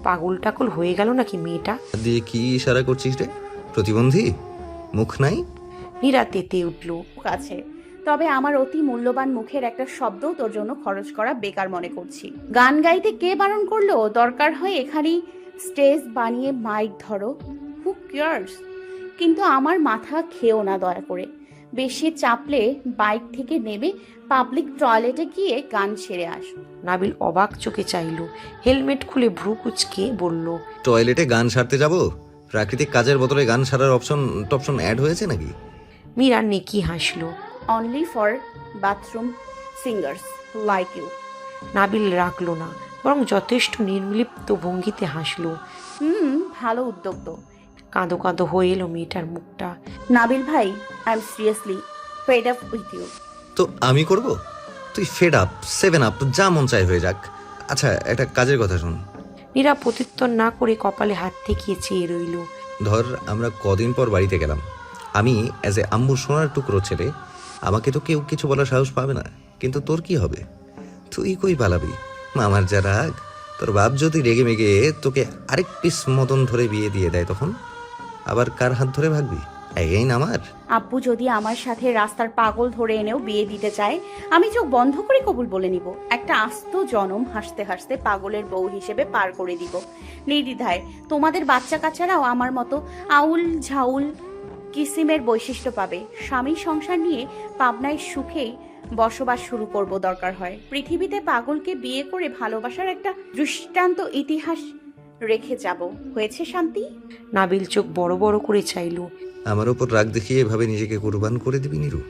পাগল টাকল হয়ে গেল নাকি মেয়েটা? দিয়ে কি ইশারা করছিস রে? প্রতিবন্ধী? মুখ নাই? নীরা তেতে উঠল। আছে, তবে আমার অতি মূল্যবান মুখের একটা শব্দও তোর জন্য খরচ করা বেকার মনে করছি। গান গাইতে কে বারণ করলো? দরকার হয় এখানেই স্টেজ বানিয়ে মাইক ধরো, হু কেয়ার্স। কিন্তু আমার মাথা খেও না দয়া করে। বেশি চাপলে বাইক থেকে নেমে পাবলিক টয়লেটে গিয়ে গান সেরে আস। নাবিল অবাক চোখে চাইল। হেলমেট খুলে ভ্রু কুচকে বলল, টয়লেটে গান সারতে যাব? প্রাকৃতিক কাজের বদলে গান সারার অপশন অ্যাড হয়েছে নাকি? মীরা নেকি হাসল। Only for bathroom singers like you. Nabil রাখলো না, বরং যথেষ্ট নির্লিপ্ত ভঙ্গিতে হাসল। ভালো উদ্যোগ তো। কাঁদো কাঁদো হয়ে এলো মেয়েটার মুখটা। নাবিল ভাই, I am seriously fed up with you. তো আমি করব? তুই ফেড আপ, 7 আপ, যা মন চাই হয়ে যাক। আচ্ছা, একটা কাজের কথা শোন। নীরা প্রত্যুত্তর না করে কপালে হাত ঠেকিয়ে চেয়ে রইল। ধর আমরা কদিন পর বাড়িতে গেলাম। আমি অ্যাজ এ আম্মুর সোনার টুকরো ছেলে, আমাকে তো কেউ কিছু বলার সাহস পাবে না। কিন্তু তোর কি হবে? তুই কই পালাবি? আমার যা রাগ, তোর বাপ যদি রেগে মেগে তোকে আরেক পিস মতন ধরে বিয়ে দিয়ে দেয়, তখন আবার কার হাত ধরে ভাগবি? এই না আমার আব্বু যদি আমার সাথে রাস্তার পাগল ধরে এনেও বিয়ে দিতে চায়, আমি চোখ বন্ধ করে কবুল বলে নিব। একটা আস্ত জনম হাসতে হাসতে পাগলের বউ হিসেবে পার করে দিব নির্দ্বিধায়। তোমাদের বাচ্চা কাচ্চারাও আমার মতো আউল ঝাউল কিসিমের বৈশিষ্ট্য পাবে। স্বামী সংসার নিয়ে পাবনায় সুখেই বসবাস শুরু করব দরকার হয়। পৃথিবীতে পাগলকে বিয়ে করে ভালোবাসার একটা দৃষ্টান্ত ইতিহাস রেখে যাব। হয়েছে শান্তি? নাবিল চোখ বড় বড় করে চাইল। আমার ওপর রাগ দেখিয়ে এভাবে নিজেকে কুরবান করে দিবি নিরু?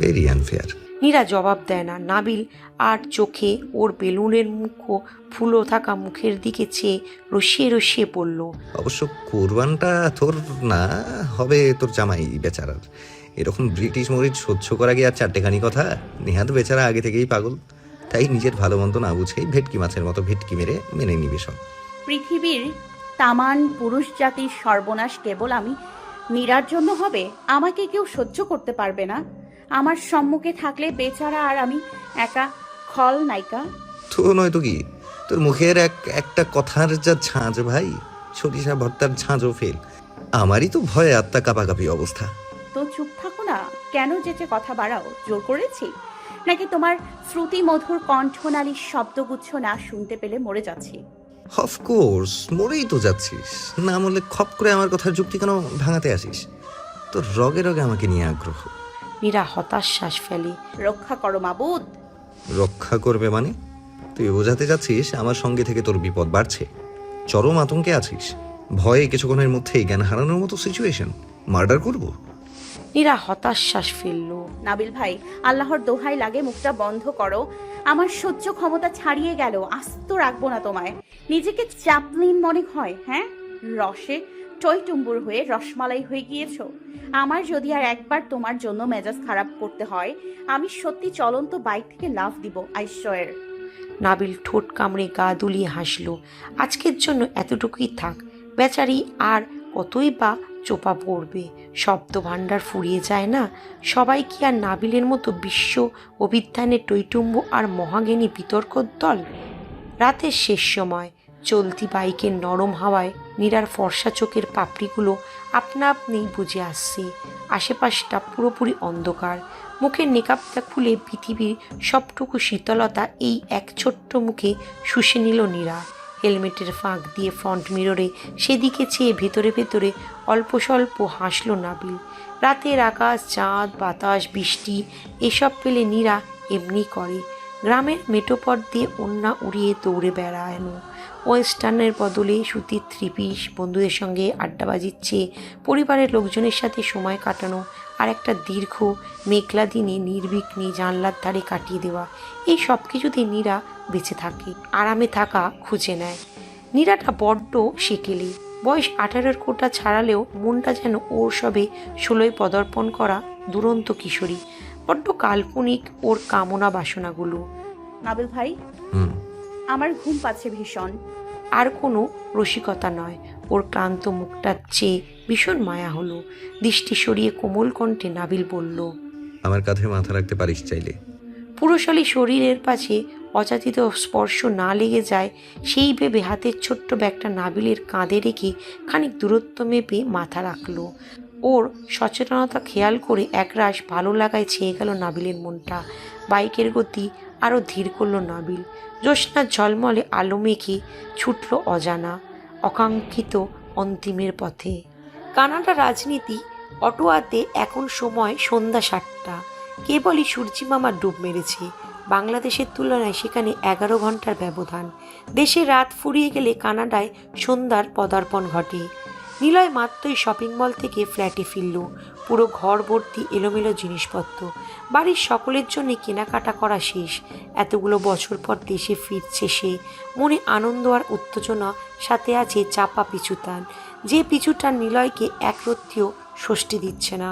Very unfair. নীরা জবাব দেয় না। নাবিল আর চোখে ওর বেলুনের মুখও ফুলো থাকা মুখের দিকে চেয়ে রসিয়ে রসিয়ে পড়ল, অবশ্য কোরবানটা তোর না, হবে তোর জামাই বেচারার। এরকম ব্রিটিশ মরিচ সহ্য করা গিয়ে আর চারটেখানি কথা। নেহাত বেচারা আগে থেকেই পাগল, তাই নিজের ভালো মন্দ না বুঝেই ভেটকি মাছের মতো ভেটকি মেরে মেনে নিবে সব। পৃথিবীর তামান পুরুষ জাতির সর্বনাশ কেবল আমি নীরার জন্য হবে? আমাকে কেউ সহ্য করতে পারবে না? আমার সম্মুখে থাকলে বেচারা আর আমি একা খল নায়িকা। তো নয়তো কি, তোর মুখের একটা কথার যা ঝাঁঝ ভাই, সরিষা ভর্তার ঝাঁঝও ফেল। আমারই তো ভয়ে আত্মা কাঁপাকাঁপি অবস্থা। তো চুপ থাকো না, কেন যেচে কথা বাড়াও? জোর করেছি নাকি তোমার শ্রুতি মধুর কণ্ঠনালীর শব্দগুচ্ছ না শুনতে পেলে মরে যাচ্ছি? অফকোর্স মরেই তো যাচ্ছিস, না মরলে খপ করে আমার কথার যুক্তি কেন ভাঙাতে আসিস? তোর রগে রগে আমাকে নিয়ে আগ্রহ। নীরা হতাশ শ্বাস ফেলে। রক্ষা করো মাবুদ। রক্ষা করবে মানে? তুই বোঝাতে যাচ্ছিস আমার সঙ্গে থেকে তোর বিপদ বাড়ছে, চরম আতঙ্কে আছিস, ভয়ে কিছুক্ষণের মধ্যেই জ্ঞান হারানোর মতো সিচুয়েশন, মার্ডার করব? নীরা হতাশ শ্বাস ফেলল। নাবিল ভাই, আল্লাহর দোহাই লাগে মুখটা বন্ধ করো। আমার সহ্য ক্ষমতা ছাড়িয়ে গেল, আস্ত রাখবো না তোমায়। নিজেকে চ্যাপলিন মনে হয়? হ্যাঁ, রসে টইটুম্বুর হয়ে রসমালাই হয়ে গিয়েছো। আমার যদি আর একবার তোমার জন্য মেজাজ খারাপ করতে হয়, আমি সত্যি চলন্ত বাইক থেকে লাফ দিব, আই সোয়ার। নাবিল ঠোঁট কামড়ে গা দুলিয়ে হাসল। আজকের জন্য এতটুকুই থাক, বেচারি আর কতই বা চোপা পড়বে। শব্দ ভাণ্ডার ফুরিয়ে যায় না। সবাই কি আর নাবিলের মতো বিশ্ব অভিধানে টৈটুম্ব আর মহাজ্ঞানী বিতর্কর দল? রাতের শেষ সময় চলতি বাইকের নরম হাওয়ায় নীরার ফর্সা চোখের পাপড়িগুলো আপনা আপনি বুঝে আসছে। আশেপাশটা পুরোপুরি অন্ধকার। মুখের নেকাবটা খুলে পৃথিবীর সবটুকু শীতলতা এই এক ছোট্ট মুখে শুষে নিল নীরা। হেলমেটের ফাঁক দিয়ে ফ্রন্ট মিররে সেদিকে চেয়ে ভেতরে ভেতরে অল্প স্বল্প হাসল নাবিল। রাতের আকাশ, চাঁদ, বাতাস, বৃষ্টি এসব পেলে নীরা এমনি করে। গ্রামের মেটোপথ দিয়ে ওন্না উড়িয়ে দৌড়ে বেড়ানো, ওয়েস্টার্নের বদলে সুতির থ্রিপিস, বন্ধুদের সঙ্গে আড্ডাবাজির চেয়ে পরিবারের লোকজনের সাথে সময় কাটানো, আর একটা দীর্ঘ মেঘলা দিনে নির্বিঘ্নে জানলার ধারে কাটিয়ে দেওয়া, এই সব কিছুতেই নীরা বেঁচে থাকে, আরামে থাকা খুঁজে নেয়। নীরাটা বড্ড সেকেলে। বয়স 18-এর কোটা ছাড়ালেও মনটা যেন ওর সবে 16-য় পদার্পণ করা দুরন্ত কিশোরী। বড্ড কাল্পনিক ওর কামনা বাসনাগুলো। নাবিল ভাই, আমার ঘুম পাচ্ছে ভীষণ। আর কোনো রসিকতা নয়, ওর ক্লান্ত মুখটার চেয়ে ভীষণ মায়া হলো। দৃষ্টি সরিয়ে কোমল কণ্ঠে নাবিল বলল, আমার কাঁধে মাথা রাখতে পারিস চাইলে। পুরুষালী শরীরের পাশে অযাচিত স্পর্শ না লেগে যায় সেই ভেবে হাতের ছোট্ট ব্যাগটা নাবিলের কাঁধে রেখে খানিক দূরত্ব মেপে মাথা রাখলো। ওর সচেতনতা খেয়াল করে একরাশ ভালো লাগায় ছেয়ে গেল নাবিলের মনটা। বাইকের গতি আরও ধীর করলো নাবিল। জ্যোৎস্নার ঝলমলে আলো মেখে ছুটল অজানা অকাঙ্ক্ষিত অন্তিমের পথে। কানাডা রাজনীতি অটোয়াতে এখন সময় সন্ধ্যা 7টা। কেবলই সূর্যি মামা ডুব মেরেছে। বাংলাদেশের তুলনায় সেখানে 11 ঘন্টার ব্যবধান। দেশে রাত ফুরিয়ে গেলে কানাডায় সন্ধ্যার পদার্পণ ঘটে। নিলয় মাত্রই শপিং মল থেকে ফ্ল্যাটে ফিরল। পুরো ঘর ভর্তি এলোমেলো জিনিসপত্র। বাড়ির সকলের জন্য কেনাকাটা করা শেষ। এতগুলো বছর পর দেশে ফিরছে সে। মনে আনন্দ আর উত্তেজনা, সাথে আছে চাপা পিছুটান, যে পিছুটান নিলয়কে একরত্তিও স্বস্তি দিচ্ছে না।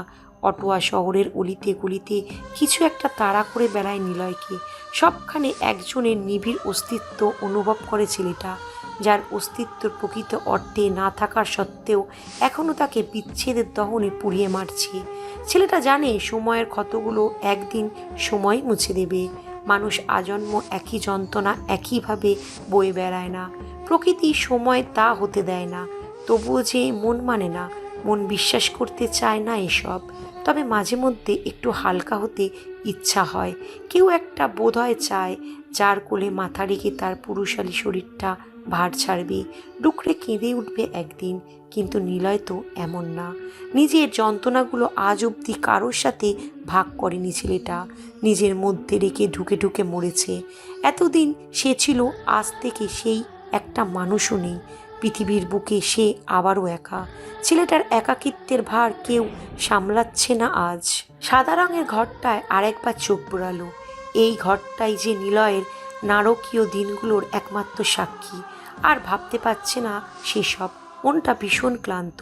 অটোয়া শহরের অলিতে গলিতে কিছু একটা তাড়া করে বেড়ায় নিলয়কে। সবখানে একজনের নিবিড় অস্তিত্ব অনুভব করে ছেলেটা, যার অস্তিত্ব প্রকৃত অর্থে না থাকার সত্ত্বেও এখনও তাকে বিচ্ছেদের দহনে পুড়িয়ে মারছে। ছেলেটা জানে সময়ের ক্ষতগুলো একদিন সময় মুছে দেবে। মানুষ আজন্ম একই যন্ত্রণা একইভাবে বয়ে বেড়ায় না। প্রকৃতি সময় তা হতে দেয় না। তবুও যে মন মানে না, মন বিশ্বাস করতে চায় না এসব। তবে মাঝে মধ্যে একটু হালকা হতে ইচ্ছা হয়। কেউ একটা বোধহয় চায়, যার কোলে মাথা রেখে তার পুরুষালী শরীরটা ভার ছাড়বে, ডুকরে কেঁদে উঠবে একদিন। কিন্তু নিলয় তো এমন না। নিজের যন্ত্রণাগুলো আজ অবধি কারোর সাথে ভাগ করেনি ছেলেটা। নিজের মধ্যে রেখে ঢুকে ঢুকে মরেছে। এতদিন সে ছিল, আজ থেকে সেই একটা মানুষও নেই। পৃথিবীর বুকে সে আবারও একা। ছেলেটার একাকিত্বের ভার কেউ সামলাচ্ছে না আজ। সাদা রঙের ঘরটায় আরেকবার চোখ বুড়ালো। এই ঘরটাই যে নিলয়ের নারকীয় দিনগুলোর একমাত্র সাক্ষী। আর ভাবতে পারছে না সেসব। মনটা ভীষণ ক্লান্ত।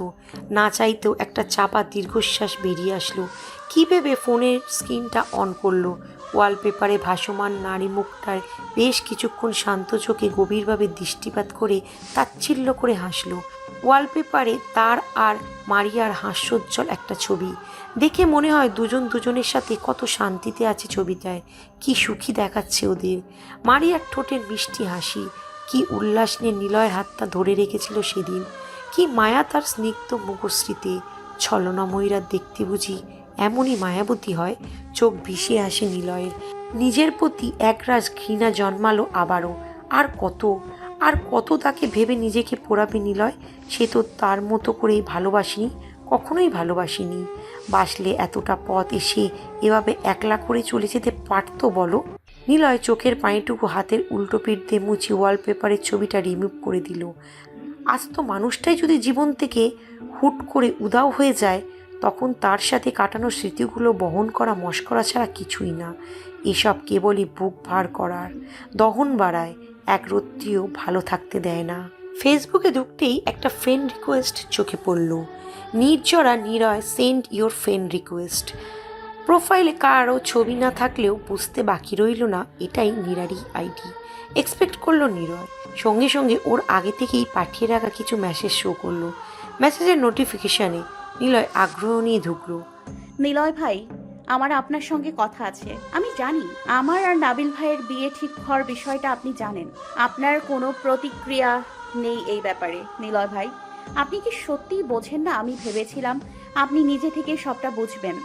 না চাইতেও একটা চাপা দীর্ঘশ্বাস বেরিয়ে আসলো। কী ভেবে ফোনের স্ক্রিনটা অন করলো। ওয়ালপেপারে ভাসমান নারী মুখটার বেশ কিছুক্ষণ শান্ত চোখে গভীরভাবে দৃষ্টিপাত করে তাচ্ছিল্য করে হাসলো। ওয়ালপেপারে তার আর মারিয়ার হাস্যোজ্জ্বল একটা ছবি। দেখে মনে হয় দুজন দুজনের সাথে কত শান্তিতে আছে ছবিটায়। কি সুখী দেখাচ্ছে ওদের। মারিয়ার ঠোঁটের মিষ্টি হাসি। কি উল্লাস নিয়ে নিলয়ের হাতটা ধরে রেখেছিল সেদিন। কি মায়া তার স্নিগ্ধ মুখশ্রীতে। ছলনাময়ীরা দেখতে বুঝি এমনই মায়াবতী হয়। চোখ ভিসে আসে নিলয়ের। নিজের প্রতি একরাশ ঘৃণা জন্মালো আবারও। আর কত তাকে ভেবে নিজেকে পোড়াবে নিলয়। সে তো তার মতো করেই ভালোবাসিনি, কখনোই ভালোবাসিনি। বাসলে এতটা পথ এসে এভাবে একলা করে চলে যেতে পারতো বলো? নিলয় চোখের পানিটুকু হাতের উল্টো পিঠ দিয়ে মুছে ওয়ালপেপারের ছবিটা রিমুভ করে দিল। আজ তো মানুষটাই যদি জীবন থেকে হুট করে উধাও হয়ে যায়, তখন তার সাথে কাটানো স্মৃতিগুলো বহন করা মশকরা ছাড়া কিছুই না। এসব কেবলই বুক ভার করার, দহন বাড়ায়, এক রত্রিও ভালো থাকতে দেয় না। ফেসবুকে ঢুকতেই একটা ফ্রেন্ড রিকোয়েস্ট চোখে পড়ল। নির্জরা নিরয় সেন্ড ইওর ফ্রেন্ড রিকোয়েস্ট। প্রোফাইলে কারও ছবি না থাকলেও বুঝতে বাকি রইল না এটাই নিরারই আইডি। এক্সপেক্ট করলো নিরয়। সঙ্গে সঙ্গে ওর আগে থেকেই পাঠিয়ে রাখা কিছু মেসেজ শো করলো। মেসেজের নোটিফিকেশানে নিলয় আগ্রহ নিয়ে ঢুকলো। নিলয় ভাই, আমার আপনার সঙ্গে কথা আছে। আমি জানি আমার আর নাবিল ভাইয়ের বিয়ে ঠিক হওয়ার বিষয়টা আপনি জানেন। আপনার কোনো প্রতিক্রিয়া নেই এই ব্যাপারে। নিলয় ভাই, আপনি কি সত্যিই বোঝেন না? আমি ভেবেছিলাম আপনি নিজে থেকে সবটা বুঝবেন।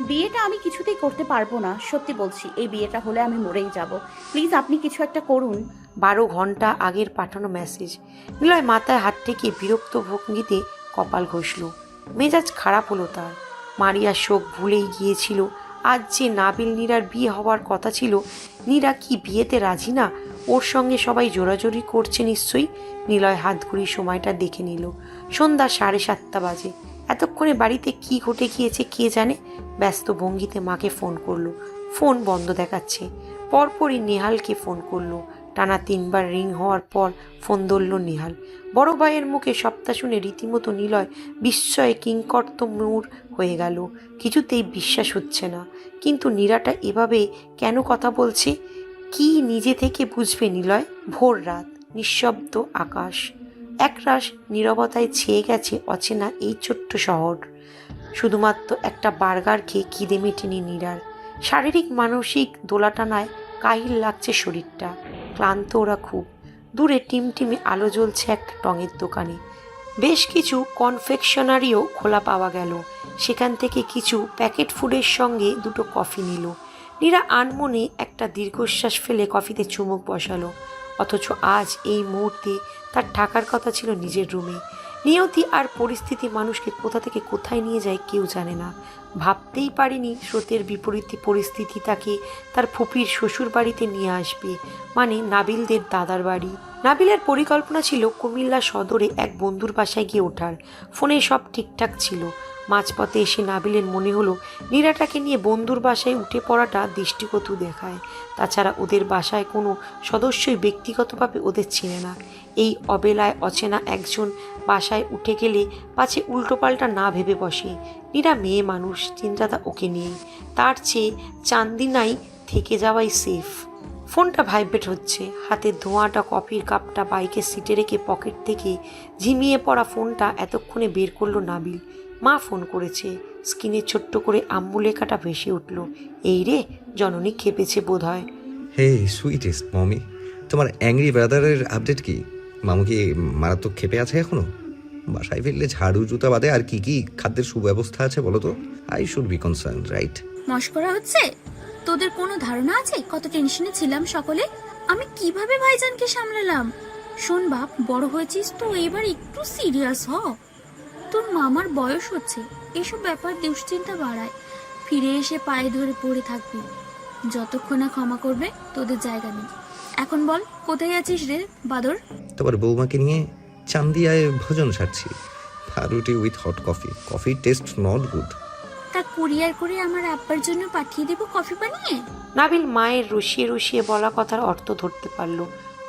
বিয়েটা আমি কিছুতেই করতে পারবো না, সত্যি বলছি। এই বিয়েটা হলে আমি মরেই যাব। প্লিজ আপনি কিছু একটা করুন। 12 ঘন্টা আগের পাঠানো মেসেজ। নিলয় মাথায় হাত টেকে বিরক্ত ভঙ্গিতে কপাল ঘষল। মেজাজ খারাপ হলো তার। মারিয়ার শোক ভুলেই গিয়েছিল। আজ যে নাবিল নীরার বিয়ে হওয়ার কথা ছিল, নীরা কি বিয়েতে রাজি না? ওর সঙ্গে সবাই জোরাজোরি করছে নিশ্চয়ই। নিলয় হাত ঘুরিয়ে সময়টা দেখে নিল। সন্ধ্যা 7:30 বাজে। এতক্ষণে বাড়িতে কি ঘটে গিয়েছে কে জানে। ব্যস্ত ভঙ্গিতে মাকে ফোন করলো। ফোন বন্ধ দেখাচ্ছে। পরপরই নেহালকে ফোন করলো। টানা 3 বার রিং হওয়ার পর ফোন ধরল নেহাল। বড় ভাইয়ের মুখে সবটা শুনে রীতিমতো নিলয় বিস্ময়ে কিংকর্তমূর হয়ে গেল। কিছুতেই বিশ্বাস হচ্ছে না। কিন্তু নীরাটা এভাবে কেন কথা বলছে? কি নিজে থেকে বুঝবে নিলয়? ভোর রাত, নিঃশব্দ আকাশ, একরাশ নীরবতায় ছেয়ে গেছে অচেনা এই ছোট্ট শহর। শুধুমাত্র একটা বার্গার খেয়ে খিদে মেটেনি নীরার। শারীরিক মানসিক দোলাটানায় কাহিল লাগছে শরীরটা। ক্লান্ত ওরা খুব। দূরে টিমটিমে আলো জ্বলছে একটা টঙের দোকানে। বেশ কিছু কনফেকশনারিও খোলা পাওয়া গেল। সেখান থেকে কিছু প্যাকেট ফুডের সঙ্গে 2টো কফি নিল। নীরা আনমনে একটা দীর্ঘশ্বাস ফেলে কফিতে চুমুক বসালো। অথচ আজ এই মুহূর্তে তার থাকার কথা ছিল নিজের রুমে। নিয়তি আর পরিস্থিতি মানুষকে কোথা থেকে কোথায় নিয়ে যায় কেউ জানে না। ভাবতেই পারেনি স্রোতের বিপরীতে পরিস্থিতি তাকে তার ফুপির শ্বশুর বাড়িতে নিয়ে আসবে, মানে নাবিলদের দাদার বাড়ি। নাবিলের পরিকল্পনা ছিল কুমিল্লা সদরে এক বন্ধুর বাসায় গিয়ে ওঠার। ফোনে সব ঠিকঠাক ছিল। মাঝপথে এসে নাবিলের মনে হলো নীরাটাকে নিয়ে বন্ধুর বাসায় উঠে পড়াটা দৃষ্টিকটু দেখায়। তাছাড়া ওদের বাসায় কোনো সদস্যই ব্যক্তিগতভাবে ওদের চেনে না। এই অবেলায় অচেনা একজন বাসায় উঠে গেলে পাছে উল্টোপাল্টা না ভেবে বসে। নীরা মেয়ে মানুষ, চিন্তাটা ওকে নিয়েই। তার চেয়ে চান্দিনাই থেকে যাওয়াই সেফ। ফোনটা ভাইব্রেট হচ্ছে। হাতের ধোঁয়াটা কফির কাপটা বাইকের সিটে রেখে পকেট থেকে ঝিমিয়ে পড়া ফোনটা এতক্ষণে বের করলো নাবিল। মা ফোন করেছে। স্ক্রিনে ছোট্ট করে আম্মু লেখাটা ভেসে উঠল। এই রে, জননী খেপেছে বোধ হয়। হে সুইটেস্ট মমি, তোমার অ্যাংরি ব্রাদারের আপডেট কি? মামু কি মারাত্মক ক্ষেপে আছে এখনো? বাসায় ফিরলে ঝাড়ু জুতা বাদে আর কি কি খাদ্যের সুব্যবস্থা আছে বলো তো? I should be concern, right? মশকরা হচ্ছে? তোদের কোনো ধারণা আছে কত টেনশনে ছিলাম সকলে? আমি কিভাবে ভাইজানকে সামলালাম। শোন বাপ, বড় হয়েছিস তো এবার একটু সিরিয়াস হ। তোর মামার বয়স হচ্ছে, এসব ব্যাপার দুশ্চিন্তা বাড়ায়। ফিরে এসে পায়ে ধরে পড়ে থাকবি। যতক্ষণ না ক্ষমা করবে তোদের জায়গা নেই। এখন বল, কোথায় আছিস রে বাদর? তোমার বৌমাকে নিয়ে চান্দিয়ায় ভোজন সারছি, রুটি with hot coffee. Coffee test not good. তা কুরিয়ার করে আমার আব্বার জন্য পাঠিয়ে দেবো কফি বানিয়ে। নাবিল মায়ের রসিয়ে রসিয়ে বলা কথার অর্থ ধরতে পারল,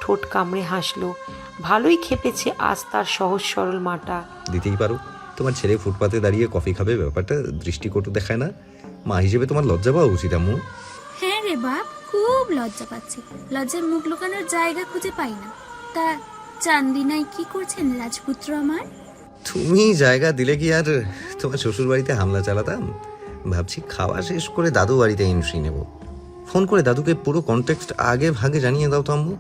ঠোঁট কামড়ে হাসলো। ভালোই খেপেছে আজ তার সহজ সরল মাটা। দিতেই পারো, তোমার ছেলে ফুটপাতে দাঁড়িয়ে কফি খাবে, ব্যাপারটা দৃষ্টিকটু দেখায় না? মা হিসেবে তোমার লজ্জা পাওয়া উচিত আম্মু। হ্যাঁ রে বাপ, খুব লজ্জা পাচ্ছি, লজ্জায় মুখ লুকানোর জায়গা খুঁজে পাই না। তা চান্দিনায় কি করছেন রাজপুত্র আমার? তুমি জায়গা দিলে কি আর তোমার শ্বশুর বাড়িতে হামলা চালাতাম? ভাবছি খাওয়া শেষ করে দাদু বাড়িতে এন্ট্রি নেব। ফোন করে দাদুকে পুরো কনটেক্সট আগে ভাগে জানিয়ে দাও তো আম্মু।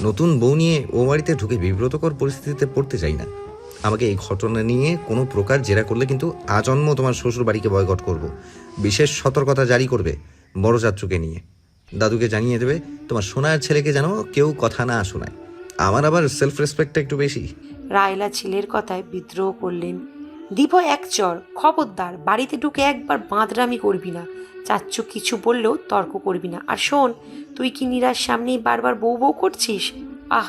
নতুন বউ নিয়ে ও বাড়িতে ঢুকে বিব্রতকর পরিস্থিতিতে পড়তে চাই না। আমাকে এই ঘটনা নিয়ে কোনো প্রকার জেরা করলে কিন্তু আজন্ম তোমার শ্বশুর বাড়িকে বয়কট করব। বিশেষ সতর্কতা জারি করবে বড় চাচুকে নিয়ে। দাদুকে জানিয়ে দেবে তোমার সোনার ছেলেকে যেন কেউ কথা না শোনায়। আমার আবার সেলফ রেসপেক্টটা একটু বেশি। রায়লা ছেলের কথায় বিদ্রোহ করলেন। দীপ এক চর, খবরদার বাড়িতে ঢুকে একবার বাঁদরামি করবি না। চাচ্চু কিছু বললেও তর্ক করবি না। আর শোন, তুই কি নীরার সামনেই বারবার বউ বউ করছিস? আহ,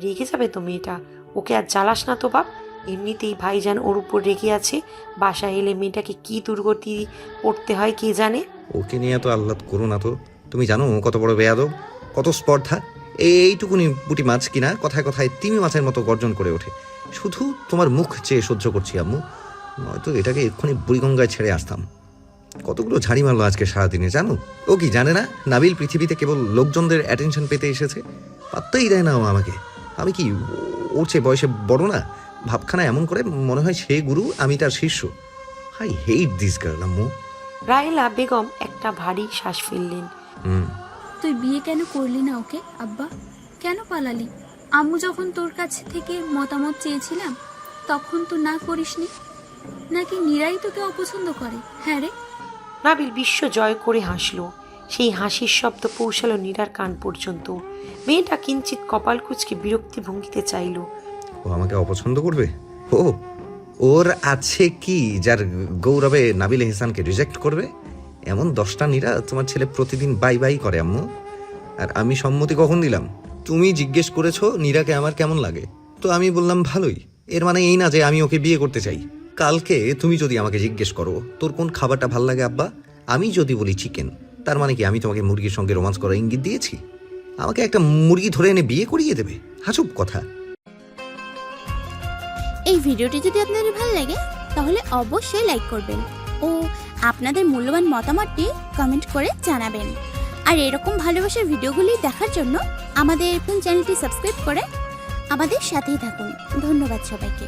রেগে যাবে তো মেয়েটা। ওকে আর জ্বালাস না তো বাপ। এমনিতেই ভাইজান ওর উপর রেগে আছে। বাসায় এলে মেয়েটাকে কি দুর্গতি পড়তে হয় কে জানে। ওকে নিয়ে এত আহ্লাদ করো না তো। তুমি জানো কত বড় বেয়াদব, কত স্পর্ধা। এইটুকুনি পুঁটি মাছ কিনা কথায় কথায় তিমি মাছের মতো গর্জন করে ওঠে। শুধু তোমার মুখ চেয়ে সহ্য করছি আম্মু, নয়তো এটাকে এক্ষুনি বুড়িগঙ্গায় ছেড়ে আসতাম। কতগুলো ঝাড়ি মারলো আজকে সারাদিনে জানো? ও কি জানে না নাবিল পৃথিবীতে কেবল লোকজনদের অ্যাটেনশন পেতে এসেছে? পাত্তাই দেয় না ও আমাকে। আমি কি ওর চেয়ে বয়সে বড় না? ভাবখানা এমন করে মনে হয় সে গুরু, আমি তার শিষ্য। আই হেট দিস গার্ল আম্মু। রায়লা বেগম একটা ভারী শ্বাস ফেললেন। তুই বিয়ে কেন করলি না ওকে আব্বা? কেন পালালি? আম্মু যখন তোর কাছে থেকে মতামত চেয়েছিলাম তখন তো না করিসনি? নাকি নীরাই তোকে অপছন্দ করে? হ্যাঁ রে। নাবিল বিশ্ব জয় করে হাসলো। সেই হাসির শব্দ পৌঁছালো নীরার কান পর্যন্ত। মেয়েটা কিঞ্চিত কপাল কুঁচকে বিরক্তি ভঙ্গিতে চাইল। ও আমাকে অপছন্দ করবে? ও, ওর আছে কি যার গৌরবে নাবিল এহসানকে রিজেক্ট করবে? এমন 10টা নীরা তোমার ছেলে প্রতিদিন বাই বাই করে আম্মু। আর আমি সম্মতি কখন দিলাম? তুমি জিজ্ঞেস করেছো নীরাকে আমার কেমন লাগে, তো আমি বললাম ভালোই। এর মানে এই না যে আমি ওকে বিয়ে করতে চাই। কালকে তুমি যদি আমাকে জিজ্ঞেস করো তোর কোন খাবারটা ভাল লাগে আব্বা, আমি যদি বলি চিকেন, তার মানে কি আমি তোমাকে মুরগির সঙ্গে রোমান্স করার ইঙ্গিত দিয়েছি? আমাকে একটা মুরগি ধরে এনে বিয়ে করিয়ে দেবে? হাসুব কথা। এই ভিডিওটি যদি আপনাদের ভালো লাগে তাহলে অবশ্যই লাইক করবেন ও আপনাদের মূল্যবান মতামতটি কমেন্ট করে জানাবেন। আর এরকম ভালোবাসার ভিডিওগুলি দেখার জন্য আমাদের চ্যানেলটি সাবস্ক্রাইব করে আমাদের সাথেই থাকুন। ধন্যবাদ সবাইকে।